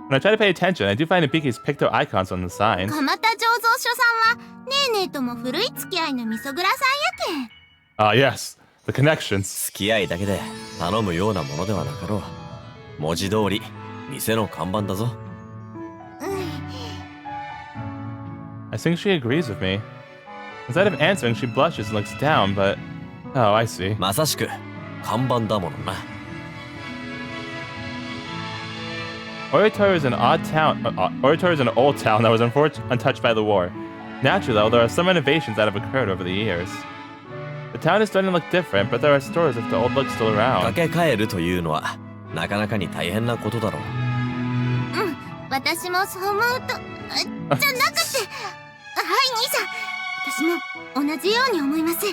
When I try to pay attention, I do find Hibiki's picto icons on the signs. 蒲田醸造所さんは、ねえねえとも古い付き合いの味噌蔵さんやけん。Ah, yes. The connections. 付き合いだけで頼むようなものではなかろう。文字通り、店の看板だぞ。I think she agrees with me. Instead of answering, she blushes and looks down, but... Oh, I see. まさしく、看板だものな。Ohitoyo is an odd town. Ohitoyo is an old town that was untouched by the war. Naturally, though, there are some renovations that have occurred over the years. The town is starting to look different, but there are stores with the old look still か around. け替えるというのは、なかなかに大変なことだろう。私もそう思うと、じゃなくて、はい、兄さん。私も同じように思います。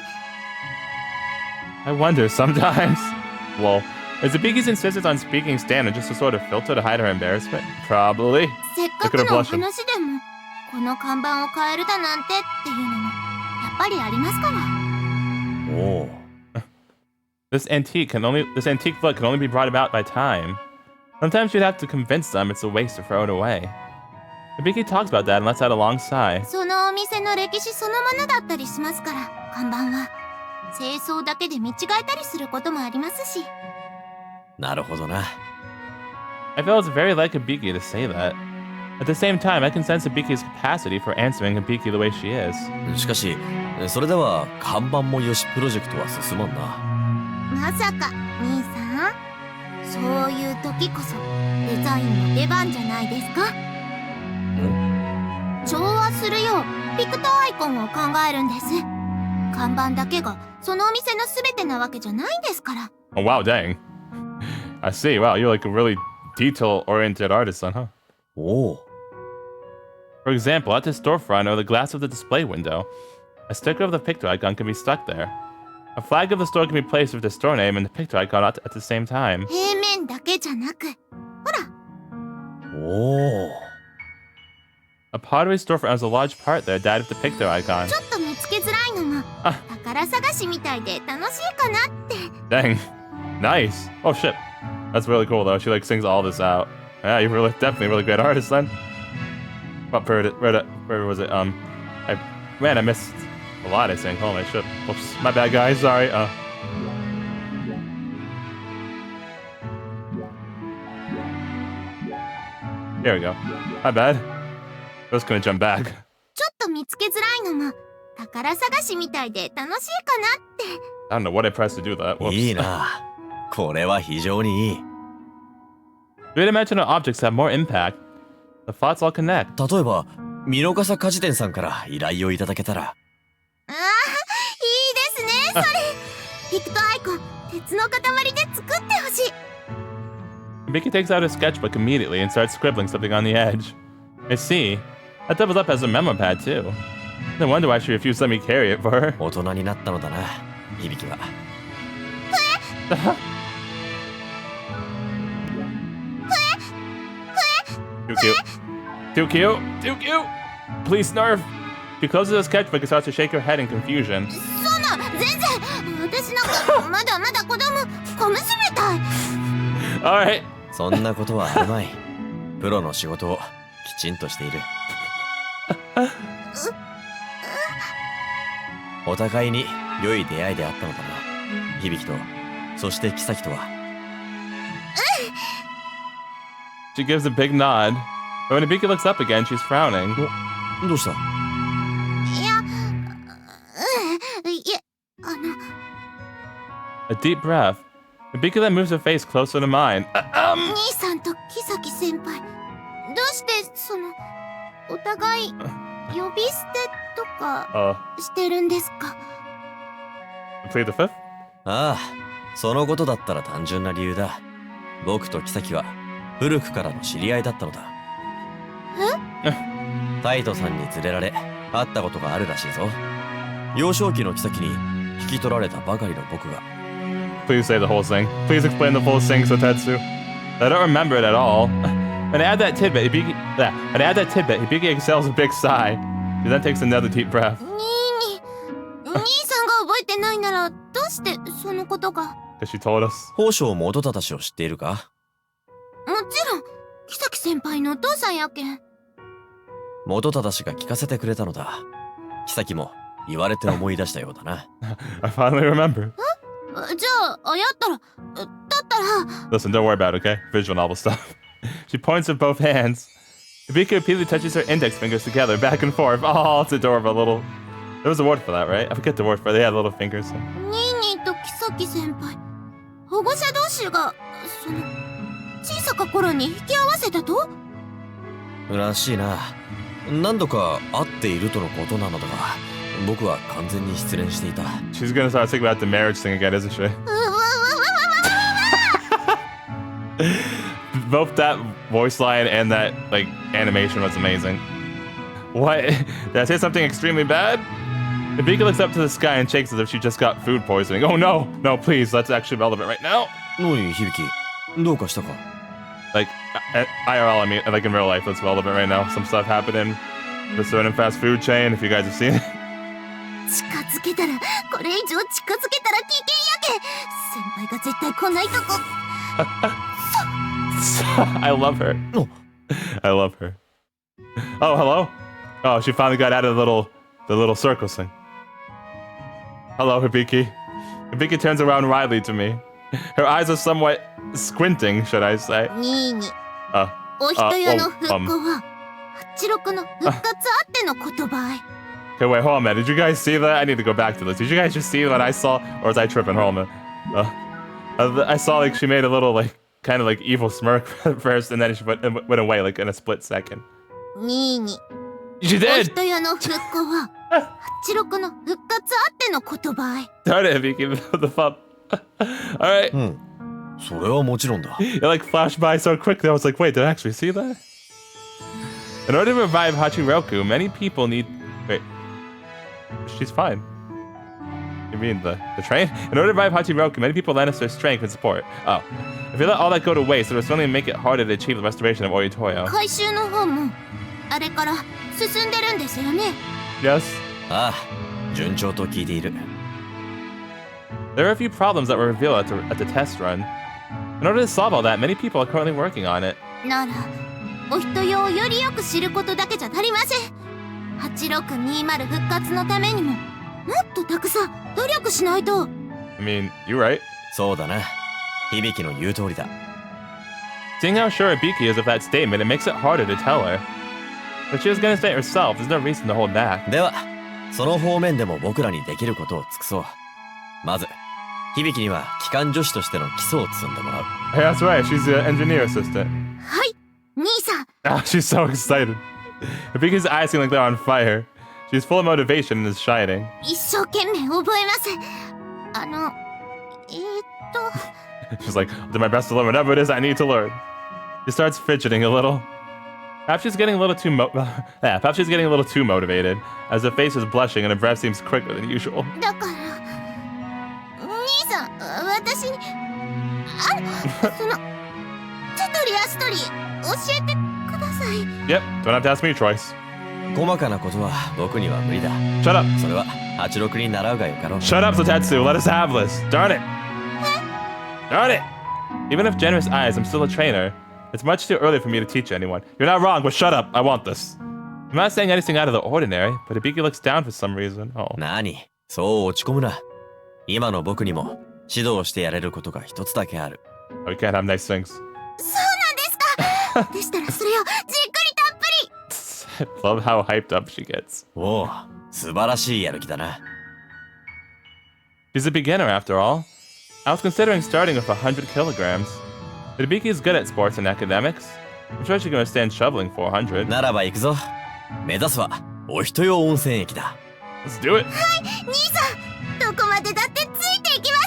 I wonder sometimes. Lol. Is Hibiki's insistence on speaking standard just a sort of filter to hide her embarrassment? Probably. せっかくのお話でも、この看板を変えるだなんてっていうのも、やっぱりありますから。おお。This antique look can only be brought about by time. Sometimes you'd have to convince them it's a waste to throw it away. Hibiki talks about that and lets out a long sigh. そのお店の歴史そのものだったりしますから、看板は清掃だけで見違えたりすることもありますし。なるほどな。I feel it's very like Hibiki to say that. At the same time, I can sense Hibiki's capacity for answering Hibiki the way she is. しかし、それでは看板もよしプロジェクトは進まんな。まさか、兄さん？そういう時こそデザインの出番じゃないですか。調和するようピクトアイコンを考えるんです。看板だけがそのお店の全てなわけじゃないんですから。Oh, wow, dang. I see. Wow, you're like a really detail-oriented artist then, huh? おお。 For example, at the storefront or the glass of the display window, a sticker of the picture icon can be stuck there. A flag of the store can be placed with the store name and the picture icon at the same time. 平面だけじゃなく、ほら。おお。 A pottery storefront has a large part there dyed with the picture icon. ちょっと見つけづらいのも宝探しみたいで楽しいかなって。 Dang. Nice. Oh, shit. That's really cool, though. She, like, sings all this out. Yeah, you're really, definitely a really great artist, then. What where was it? I missed a lot, I think. Holy shit. Oops. My bad, guys. Sorry. Here we go. My bad. I was gonna jump back. ちょっと見つけづらいのも宝探しみたいで楽しいかなって。 I don't know what I pressed to do that. Whoops. いいな。これは非常にいい。Three-dimensional objects have more impact. The thoughts all connect. 例えば、ミノカサ果樹店さんから依頼をいただけたら。ああ、いいですね、それ。ピクトアイコン、鉄の塊で作ってほしい。Hibiki takes out a sketchbook immediately and starts scribbling something on the edge. I see. That doubles up as a memo pad, too. No wonder why she refused to let me carry it for her. 大人になったのだな、響は。Too cute. Too cute. Too cute. Please, Nerf. She closes the sketchbook and starts to shake her head in confusion. そんな、全然。私なんかまだまだ子供、小娘たい。Alright. そんなことはあるまい。プロの仕事をきちんとしている。お互いに良い出会いであったのだな、響と、そして木崎とは。She gives a big nod. But when Hibiki looks up again, she's frowning. どうした？いや、A deep breath. Hibiki then moves her face closer to mine. 兄さんと木崎先輩、どうしてお互い呼び捨てとかしてるんですか？ Plead the fifth? ああ、そのことだったら単純な理由だ。僕と木崎は古くからの知り合いだったのだ。タイトさんに連れられ会ったことがあるらしいぞ。幼少期の木崎に引き取られたばかりの僕が。 Please say the whole thing. Please explain the full thing, Sotetsu. I don't remember it at all. When I add that tidbit, Hibiki exhales a big sigh. She then takes another deep breath. 兄さんが覚えてないならどうしてそのことが？ Because she told us. 宝生元忠を知っているか？もちろん、木崎先輩のお父さんやけん。元忠が聞かせてくれたのだ。木崎も言われて思い出したようだな。I finally remember. じゃあ、やったら、だったら。 Listen, don't worry about it, okay? Visual novel stuff. She points with both hands. Hibiki repeatedly touches her index fingers together, back and forth. Oh, it's adorable. Little. There was a word for that, right? I forget the word for it. They had little fingers. ニーニーと木崎先輩、保護者同士が、小さか頃に引き合わせたと？らしいな。何度か会っているとのことなのだが、僕は完全に失恋していた。She's gonna start thinking about the marriage thing again, isn't she? Both that voice line and that, like, animation was amazing. What? Did I say something extremely bad? Hibiki looks up to the sky and shakes as if she just got food poisoning. Oh no! No, please, that's actually relevant right now. 何、響、どうかしたか？ Like, IRL, I mean, like in real life, that's relevant right now. Some stuff happening with a certain fast food chain, if you guys have seen it. 近づけたら、これ以上近づけたら危険やけ。先輩が絶対来ないとこ。I love her. I love her. Oh, hello? Oh, she finally got out of the little circle thing. Hello, Hibiki. Hibiki turns around widely to me. Her eyes are somewhat squinting, should I say. ニーニ。Ohitoyoの復興は、86の復活あっての言葉。 Okay, wait, hold on, man. Did you guys see that? I need to go back to this. Did you guys just see what I saw? Or was I tripping? Hold on, man. I saw, like, she made a little, like, kind of like evil smirk first, and then she went away like in a split second. ニーニ She お did! 人よの復興は86の復活あっての言葉へ Darn it, Hibiki, the pup. Alright. それはもちろんだ。 It like flashed by so quickly, I was like, wait, did I actually see that? In order to revive Hachiroku, many people need... Wait. She's fine. You mean the train? In order to revive Hachiroku, many people lend us their strength and support. Oh. If you let all that go to waste, it will certainly make it harder to achieve the restoration of Ohitoyo. 回収の方もあれから進んでるんですよね Yes? ああ、順調と聞いている。There are a few problems that were revealed at the test run. In order to solve all that, many people are currently working on it. ならお人よをよりよく知ることだけじゃ足りません8620復活のためにももっとたくさん努力しないと I mean, you're right. そうだな。響の言う通りだ。Seeing how sure Hibiki is of that statement, it makes it harder to tell her. If she was gonna say it herself, there's no reason to hold back. では、その方面でも僕らにできることを尽くそう。まず、響には機関助手としての基礎を積んでもらう。Hey, that's right, she's the engineer assistant. はい兄さん Ah, she's so excited. Hibiki's eyes seem like they're on fire. She's full of motivation and is shining. 一生懸命覚えますShe's like, I'll do my best to learn whatever it is I need to learn. She starts fidgeting a little. Perhaps she's getting a little too motivated, as her face is blushing and her breath seems quicker than usual. だから兄さん私にその手取り足取り教えてください Yep, don't have to ask me twice. 細かなことは僕には無理だ。 Shut up. それは86に習うがよかろう。 Shut up, Sotetsu. Let us have this. Darn it. Darn it. Even with generous eyes, I'm still a trainer. It's much too early for me to teach anyone. You're not wrong, but shut up. I want this. I'm not saying anything out of the ordinary, but Hibiki looks down for some reason. Oh. 何？そう落ち込むな。今の僕にも指導してやれることが一つだけある。 We can't have nice things. そうなんですかでしたらそれをじっくりたっぷり Love how hyped up she gets. おお、素晴らしいやる気だな。 She's a beginner after all. I was considering starting with 100 kilograms. But Hibiki is good at sports and academics. I'm sure she can withstand shoveling 400. ならば行くぞ。目指すはお人用温泉駅だ。 Let's do it. 兄さんどこまでだってついていきま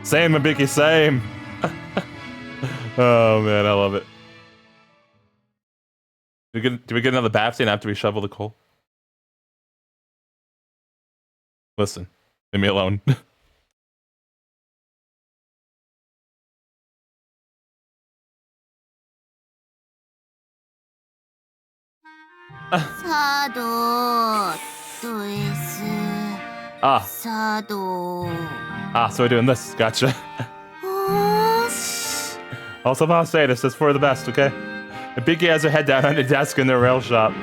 す Same, Hibiki, same. Oh man, I love it. Do we get another bath scene after we shovel the coal? Listen, leave me alone. 茶道と S Ah, 茶道 so we're doing this. Gotcha. Also, I'll say this is for the best, okay? Hibiki has her head down on the desk in the rail shop.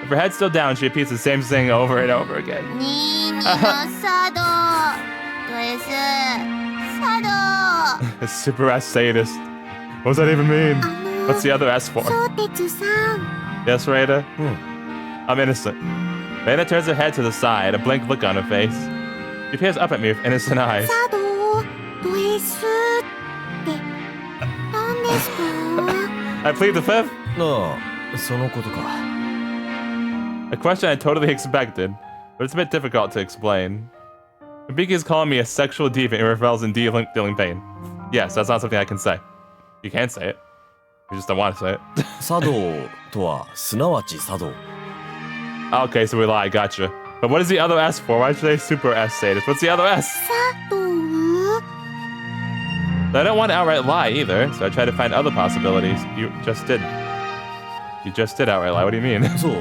If her head's still down, she repeats the same thing over and over again. 22の茶道と S 茶道 A super S sadist. What does that even mean? What's the other S for? 相鉄さん Yes, Raida? I'm innocent. Raida turns her head to the side, a blank look on her face. She peers up at me with innocent eyes. 茶道と S って何ですか I plead the fifth? ああ、そのことか。 A question I totally expected, but it's a bit difficult to explain. Hibiki is calling me a sexual deviant who revels in dealing pain. Yes, that's not something I can say. You can't say it. You just don't want to say it. 茶道とはすなわち茶道。 Okay, so we lie, gotcha. But what is the other S for? Why should I super S sadist? What's the other S? 茶道 I don't want to outright lie either, so I try to find other possibilities. You just did. You just did outright lie. What do you mean? そう、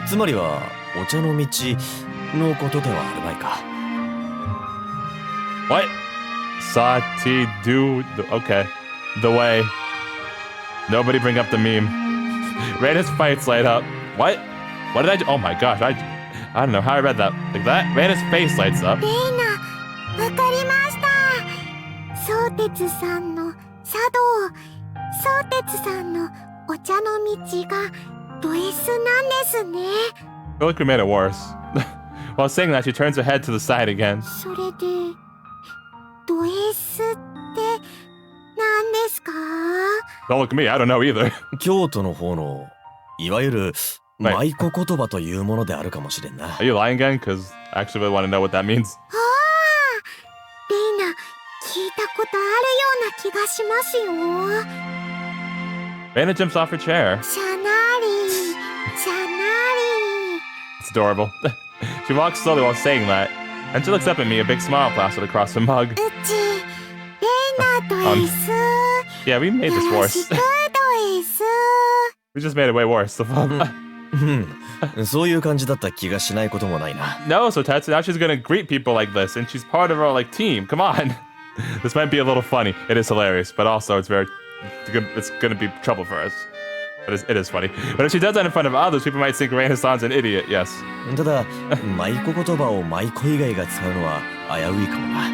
つまりはお茶の道のことではあるまいか。 What? Sati do. Okay. The way. Nobody bring up the meme. Raida's face light up. What? What did I do? Oh my gosh. I don't know how I read that. Like that? Raida's face lights up. レイナわかりました相鉄さんの茶道相鉄さんのお茶の道がド S なんですね I feel like we made it worse. While saying that, she turns her head to the side again. それでド S って何ですか Don't look at me, I don't know either. 京都の方の、いわゆる、舞妓言葉というものであるかもしれんな。Are you lying again? Because I actually really want to know what that means. レイナ、聞いたことあるような気がしますよ。Reina jumps off her chair. シャナリ、シャナリ。 It's adorable. She walks slowly while saying that, and she looks up at me, a big smile plastered across her mug. うち、レイナとエス。Yeah, we made this よろ worse. しくどエス。 We just made it way worse. うん、そういう感じだった気がしないこともないな。No, Sotetsu, now she's gonna greet people like this, and she's part of our, like, team. Come on. This might be a little funny. It is hilarious, but also it's gonna be trouble for us. But it is funny. But if she does that in front of others, people might think Reina-san's an idiot, yes. ただ、舞妓言葉を舞妓以外が使うのは危ういかもな。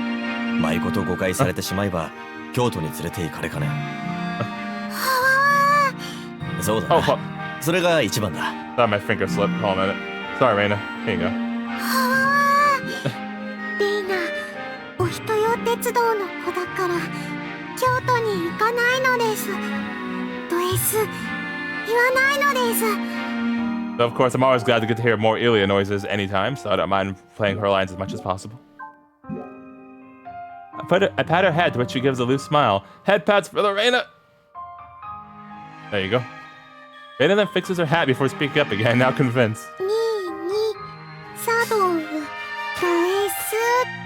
舞妓と誤解されてしまえば、京都に連れて行かれかねん。そうだな。Oh, それが一番だ。thought my finger slipped. Hold on a minute. Sorry, Reina. Here you go. レイナ、お人よ鉄道の子だから京都に行かないのです。ド S 言わないのです。 So, of course, I'm always glad to get to hear more Ilya noises anytime, so I don't mind playing her lines as much as possible. I pat her head, to which she gives a loose smile. Head pats for the Reina! There you go. Reina then fixes her hat before speaking up again, now convinced. に茶道ド S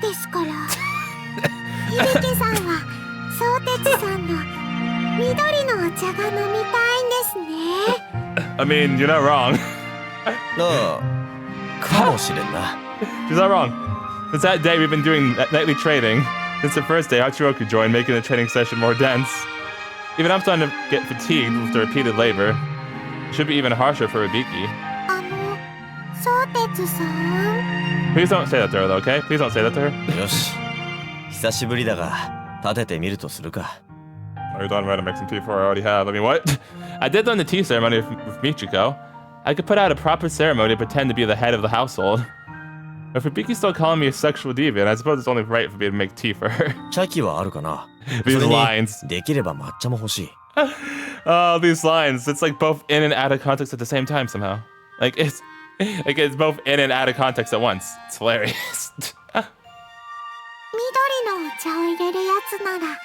ですから。響さんは相鉄さんの緑のお茶が飲みたいんですね。I mean, you're not wrong. ああ、かもしれんな。 She's not wrong. Since that day, we've been doing nightly trading. Since the first day, Hachiroku joined, making the training session more dense. Even I'm starting to get fatigued with the repeated labor. It should be even harsher for Hibiki. 相鉄さん。 Please don't say that to her, though, okay? Please don't say that to her. よし。久しぶりだが、立ててみるとするか。Are you done ready to make some tea before I already have? I mean, what? I did learn the tea ceremony with Michiko. I could put out a proper ceremony to pretend to be the head of the household. If Hibiki's still calling me a sexual deviant, I suppose it's only right for me to make tea for her. 茶器はあるかな。 These それに lines. できれば抹茶も欲しい。Oh, these lines. It's like both in and out of context at the same time somehow. Like it's both in and out of context at once. It's hilarious. 緑のお茶を入れるやつなら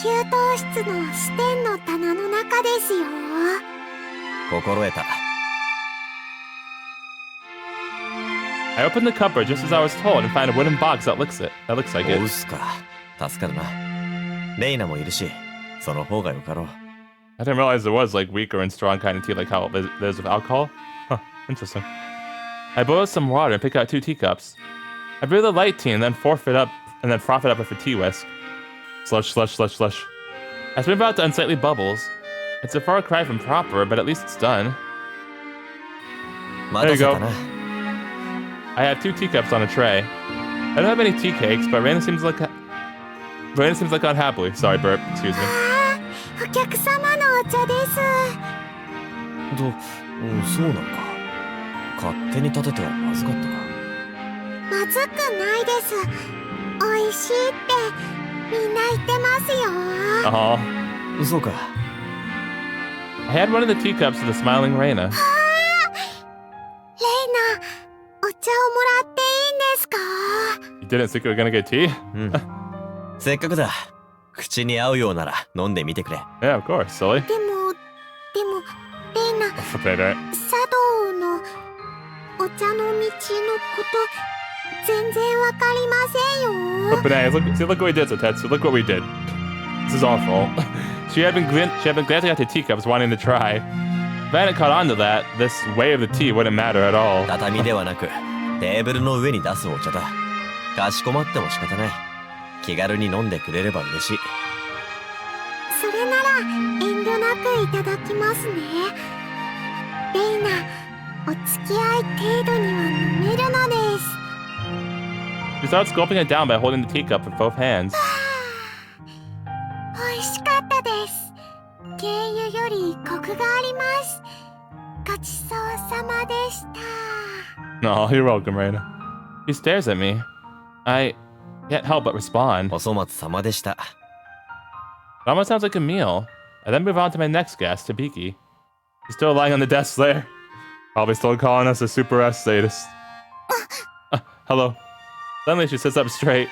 給湯室の支店の棚の中ですよ。心得た。I opened the cupboard just as I was told and find a wooden box that looks like お it. うすか。助かるな。レイナもいるし、その方がよかろう。 I didn't realize there was like weaker and strong kind of tea like how it is with alcohol. Huh, interesting. I boiled some water and picked out 2 teacups. I brew the light tea and then froth it up with a tea whisk. Slush, slush, slush, slush. I spin about the unsightly bubbles. It's a far cry from proper, but at least it's done. 待たせたな。 I have 2 teacups on a tray. I don't have any tea cakes, but Reina seems like unhappily. Sorry, burp. Excuse me. お客様のお茶です。そうなんか。勝手に立ててはまずかったか。まずくないです。美味しいってみんな言ってますよ。Uh-huh. そうか。I had one of the teacups with a smiling Reina. レイナ、お茶をもらっていいんですか？ You didn't think you were gonna get tea? うん。せっかくだ。口に合うようなら飲んでみてくれ。Yeah, of course, silly. でも、レイナ、 Potato. 茶道のお茶の道のこと全然わかりませんよ。 But bananas, look what we did, Sotetsu. Look what we did. This is our fault. She had been glancing at the teacups, wanting to try. If I hadn't caught on to that, this way of the tea wouldn't matter at all. 畳ではなく、テーブルの上に出すお茶だ。かしこまっても仕方ない。気軽に飲んでくれれば嬉しい。それなら遠慮なくいただきますね。レイナ、お付き合い程度には飲めるのです。 She starts gulping it down by holding the teacup with both hands. 美味しかったです。軽油よりコクがあります。ごちそうさまでした。 Oh, you're welcome, Reina. She stares at me. I can't help but respond. お粗末様でした。 It almost sounds like a meal. I then move on to my next guest, Hibiki. She's still lying on the desk there. Probably still calling us a super S status. Hello. Suddenly she sits up straight.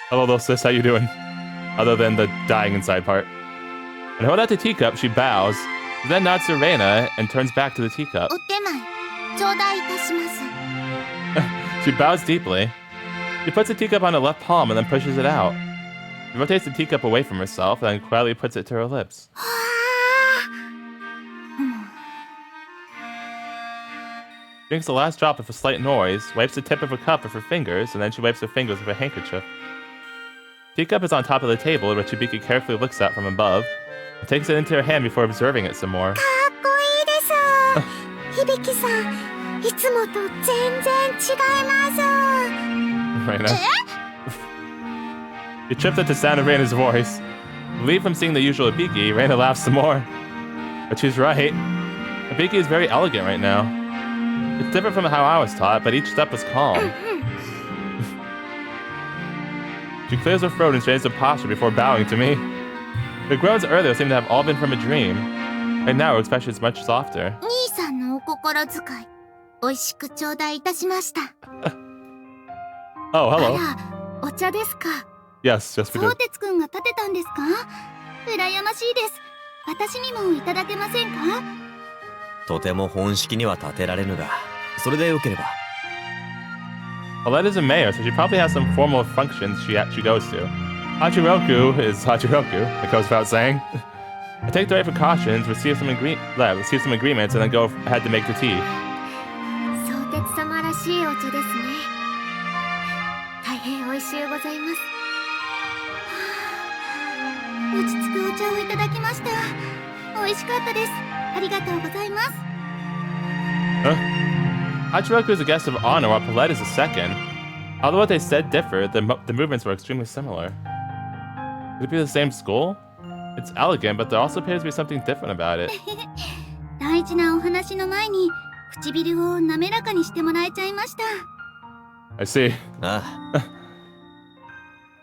Hello, little sis, how you doing? Other than the dying inside part. And hold out the teacup, she bows. She then nods to Reina and turns back to the teacup. お手前頂戴いたします She bows deeply. She puts the teacup on her left palm and then pushes it out. She rotates the teacup away from herself and then quietly puts it to her lips. Drinks the last drop with a slight noise, wipes the tip of her cup with her fingers, and then she wipes her fingers with a handkerchief. Teacup is on top of the table, which Hibiki carefully looks at from above, and takes it into her hand before observing it some more. かっこいいです響さんいつもと全然違います Reina. You tripped at the sound of Reina's voice. Relieved from seeing the usual Hibiki, Reina laughs some more. But she's right. Hibiki is very elegant right now. It's different from how I was taught, but each step was calm. She clears her throat and straightens her posture before bowing to me. The groans earlier seem to have all been from a dream. Right now, her expression is much softer. 兄さんのお心遣いおいしく頂戴いたしました Oh, あ hello. らお茶ですか Yes, yes, we 相 did. 鉄くんが立てたんですか羨ましいです私にもいただけませんかとても本式には立てられぬが、それでよければ。Aletta's a mayor, so she probably has some formal functions she goes to. Hachiroku is Hachiroku, it goes without saying. I take the right precautions, receive some agreements, and then go ahead to make the tea. 相鉄様らしいお茶ですね大変美味しゅうございます落ち着くお茶をいただきました美味しかったですありがとうございます Hachiroku is a guest of honor, while Paulette is a second. Although what they said differed, the movements were extremely similar. Could it be the same school? It's elegant, but there also appears to be something different about it. 大事なお話の前に唇を滑らかにしてもらえちゃいました I see. あ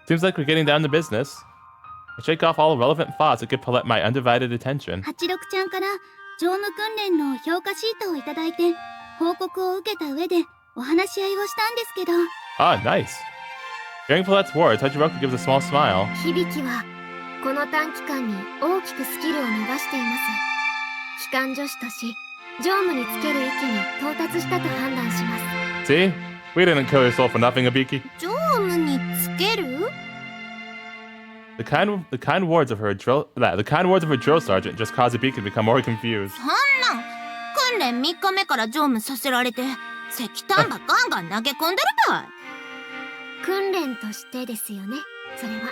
Seems like we're getting down to business. I shake off all relevant thoughts that give Paulette my undivided attention. 86ちゃんから乗務訓練の評価シートをいただいて報告を受けた上でお話し合いをしたんですけど Ah, nice. Hearing Paulette's words, Hachiroku gives a small smile. 響はこの短期間に大きくスキルを伸ばしています機関助手とし乗務につける域に到達したと判断します See? We didn't kill yourself for nothing, Hibiki. 乗務につける The kind words of her drill sergeant just caused Hibiki to become more confused. そんなん訓練3日目から乗務させられて石炭ばガンガン投げ込んでるかい訓練としてですよねそれは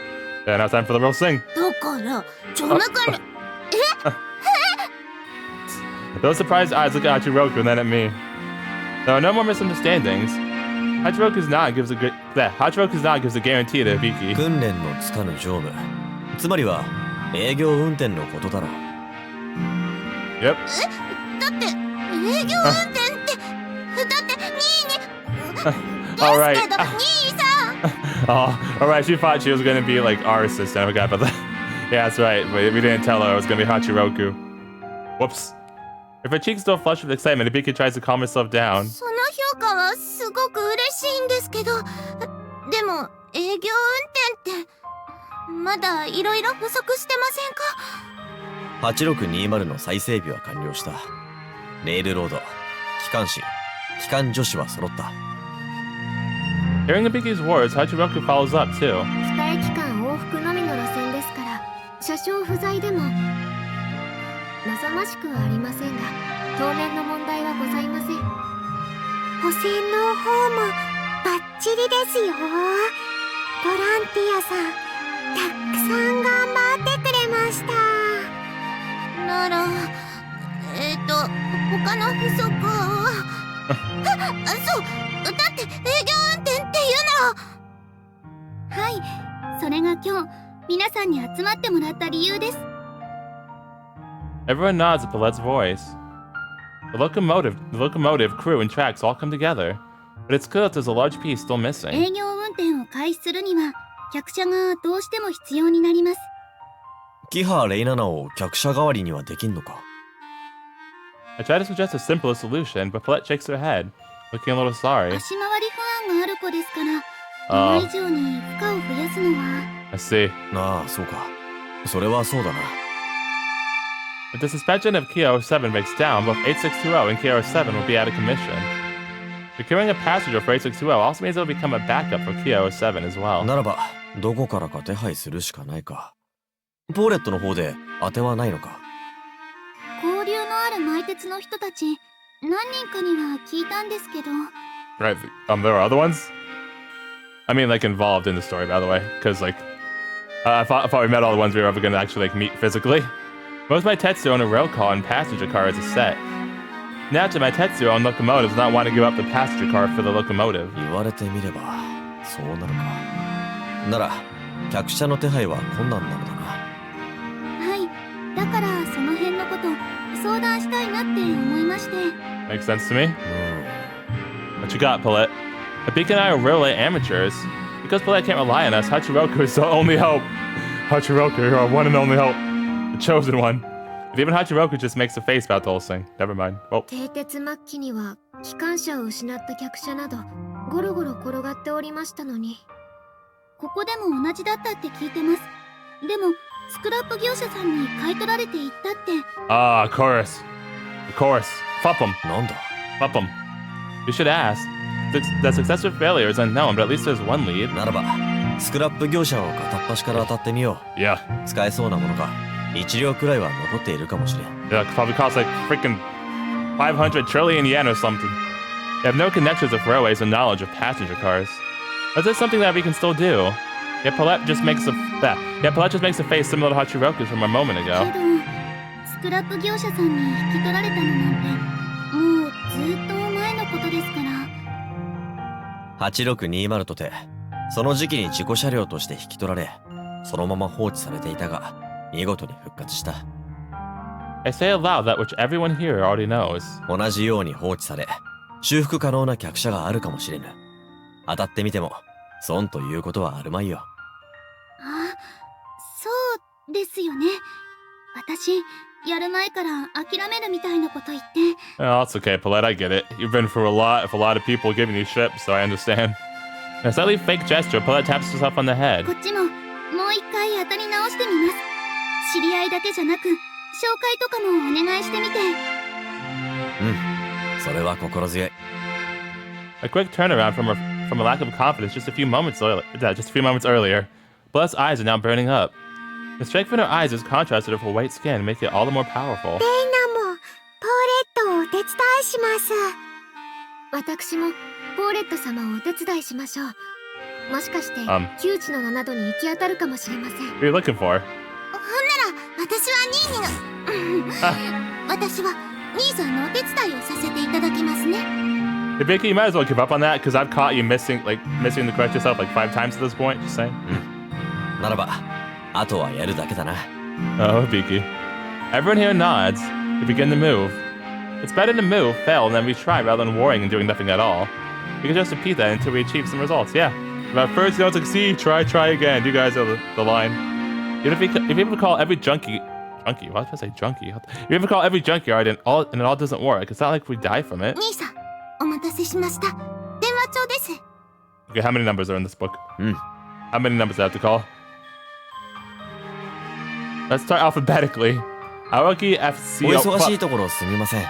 Yeah, now time for the real thing. だから乗務訓練 Those surprised eyes look at Hachiroku and then at me. There are no more misunderstandings. Hachiroku's nod gives a guarantee to Hibiki. 訓練のつかぬ乗務。つまりは、営業運転のことだろう。Yep. だって営業運転ってだってAll right. ですけど兄さん Oh, alright, she thought she was gonna be like our assistant. I forgot about that. Yeah, that's right, but we didn't tell her it was gonna be Hachiroku. Whoops. If her cheeks still flush with excitement, Hibiki tries to calm herself down. その評価はすごく嬉しいんですけどでも営業運転ってまだいろいろ不足してませんか8620の再整備は完了した。レールロード、機関士、機関助手は揃った。Hearing Hibiki's words, Hachiroku follows up too. 北駅間往復のみの路線ですから車掌不在でも望ましくはありませんが当面の問題はございません補選の方もバッチリですよボランティアさんたくさん頑張ってくれましたなら他の不足はそうだって営業運転っていうならはいそれが今日皆さんに集まってもらった理由です Everyone nods at Paulette's voice. The locomotive, crew, and tracks all come together, but it's clear that there's a large piece still missing. 営業運転を開始するには客車がどうしても必要になりますキハレイナナを客車代わりにはできんのか？ I try to suggest a simpler solution, but Paulette shakes her head, looking a little sorry. 足回り不安がある子ですから、今以上に負荷を増やすのは。I see. ああ、そうか。それはそうだな。If the suspension of KO7 breaks down, both 8620 and KO7 will be out of commission. Securing a passenger for 8620 also means it will become a backup for KO7 as well. ならば、どこからか手配するしかないか。ポーレットの方で当てはないのか？交流のあるマイテツの人たち、何人かには聞いたんですけど。Right, there are other ones? I mean, like, involved in the story, by the way, because, like, I thought we met all the ones we were ever going to actually, like, meet physically. Most Maitetsu own a rail car and passenger car as a set. Naturally, Maitetsu own locomotives not want to give up the passenger car for the locomotive. 言われてみれば、そうなるか。なら、客車の手配は困難なのだな。はい、だからその辺のこと相談したいなって思いまして。Makes sense to me? What you got, Paulette? Hibiki and I are railway amateurs. Because Paulette can't rely on us, Hachiroku is the only hope. Hachiroku, you're our one and only hope. The chosen one. If even Hachiroku just makes a face about the whole thing. Never mind. Well. 蹄鉄末期には機関車を失った客車などゴロゴロ転がっておりましたのに。ここでも同じだったって聞いてます。でもスクラップ業者さんに買い取られていったって。Ah, chorus. Of course. Fup them. なんだ？ Fup them. You should ask. The success or failure is unknown, but at least there's one lead. ならば、スクラップ業者を片っ端から当たってみよう。Yeah. 使えそうなものが1両くらいは残っているかもしれん。Yeah, it probably costs like freaking 500 trillion yen or something. You have no connections with railways and knowledge of passenger cars. Is this something that we can still do? Yeah, Paulette just makes a face similar to Hachiroku's from a moment け ago. どスクラップ業者さんに引き取られたのなんてもうずっと前のことですから。8620とて、その時期に事故車両として引き取られ、そのまま放置されていたが、見事に復活した。I say aloud that which everyone here already knows. 同じように放置され、修復可能な客車があるかもしれぬ。当たってみても、損ということはあるまいよ。あ、そうですよね。私、やる前から諦めるみたいなこと言って。Oh, that's okay, Paulette, I get it. You've been through a lot of people giving you shit, so I understand. In a slightly fake gesture, Paulette taps herself on the head. こっちも、もう一回当たり直してみます。知り合いだけじゃなく、紹介とかもお願いしてみて。それは心強い。A quick turnaround from a lack of confidence just a few moments earlier. Paulette's eyes are now burning up. The strength in her eyes is contrasted with her white skin, making it all the more powerful. レイナもポーレットをお手伝いします。私もポーレット様をお手伝いしましょう。もしかして、窮地の7度に行き当たるかもしれません。What are you looking for? ほんなら、私はニーニの私は兄さんのお手伝いをさせていただきますね。Hibiki, you might as well give up on that, because I've caught you missing to correct yourself like 5 times at this point, just saying. ならば、あとはやるだけだな。Oh, Hibiki. Everyone here nods. We begin to move. It's better to move, fail, and then retry rather than worrying and doing nothing at all. We can just repeat that until we achieve some results, yeah. But first you don't succeed, try again. You guys are the line. If you ever call every junkie, why did I say junkie? If you ever call every junkyard and it all doesn't work, it's not like we die from it. 兄さん、お待たせしました。電話帳です。Okay, how many numbers are in this book? How many numbers do I have to call? Let's start alphabetically. Aoki FC. お忙しいところすみません。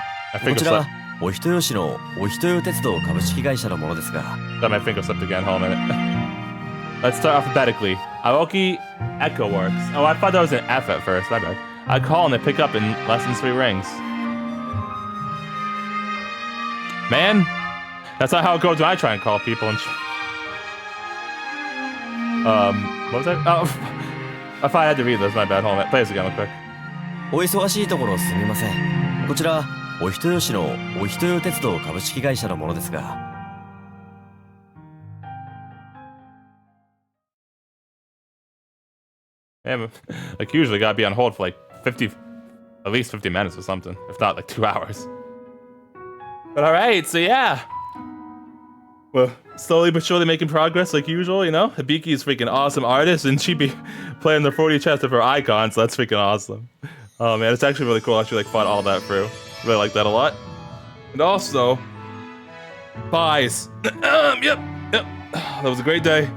こちらはお人よしのお人よ鉄道株式会社のものですが。My finger slipped again. Hold on a minute. Let's start alphabetically. Aoki Echo Works. Oh, I thought that was an F at first. My bad. I call and they pick up in less than 3 rings. Man, that's not how it goes when I try and call people and what was that? Oh, I thought I had to read this. My bad. Hold on. Play this again real quick. お忙しいところすみません。こちらお人よしのお人よ鉄道株式会社のものですが。Yeah, like usually gotta be on hold for like at least 50 minutes or something, if not like 2 hours. But alright, so yeah. Well, slowly but surely making progress like usual, you know? Hibiki is freaking awesome artist, and she'd be playing the 40 chest of her icons, so that's freaking awesome. Oh man, it's actually really cool. I actually like fought all that through. Really like that a lot. And also, pies. Yep. That was a great day.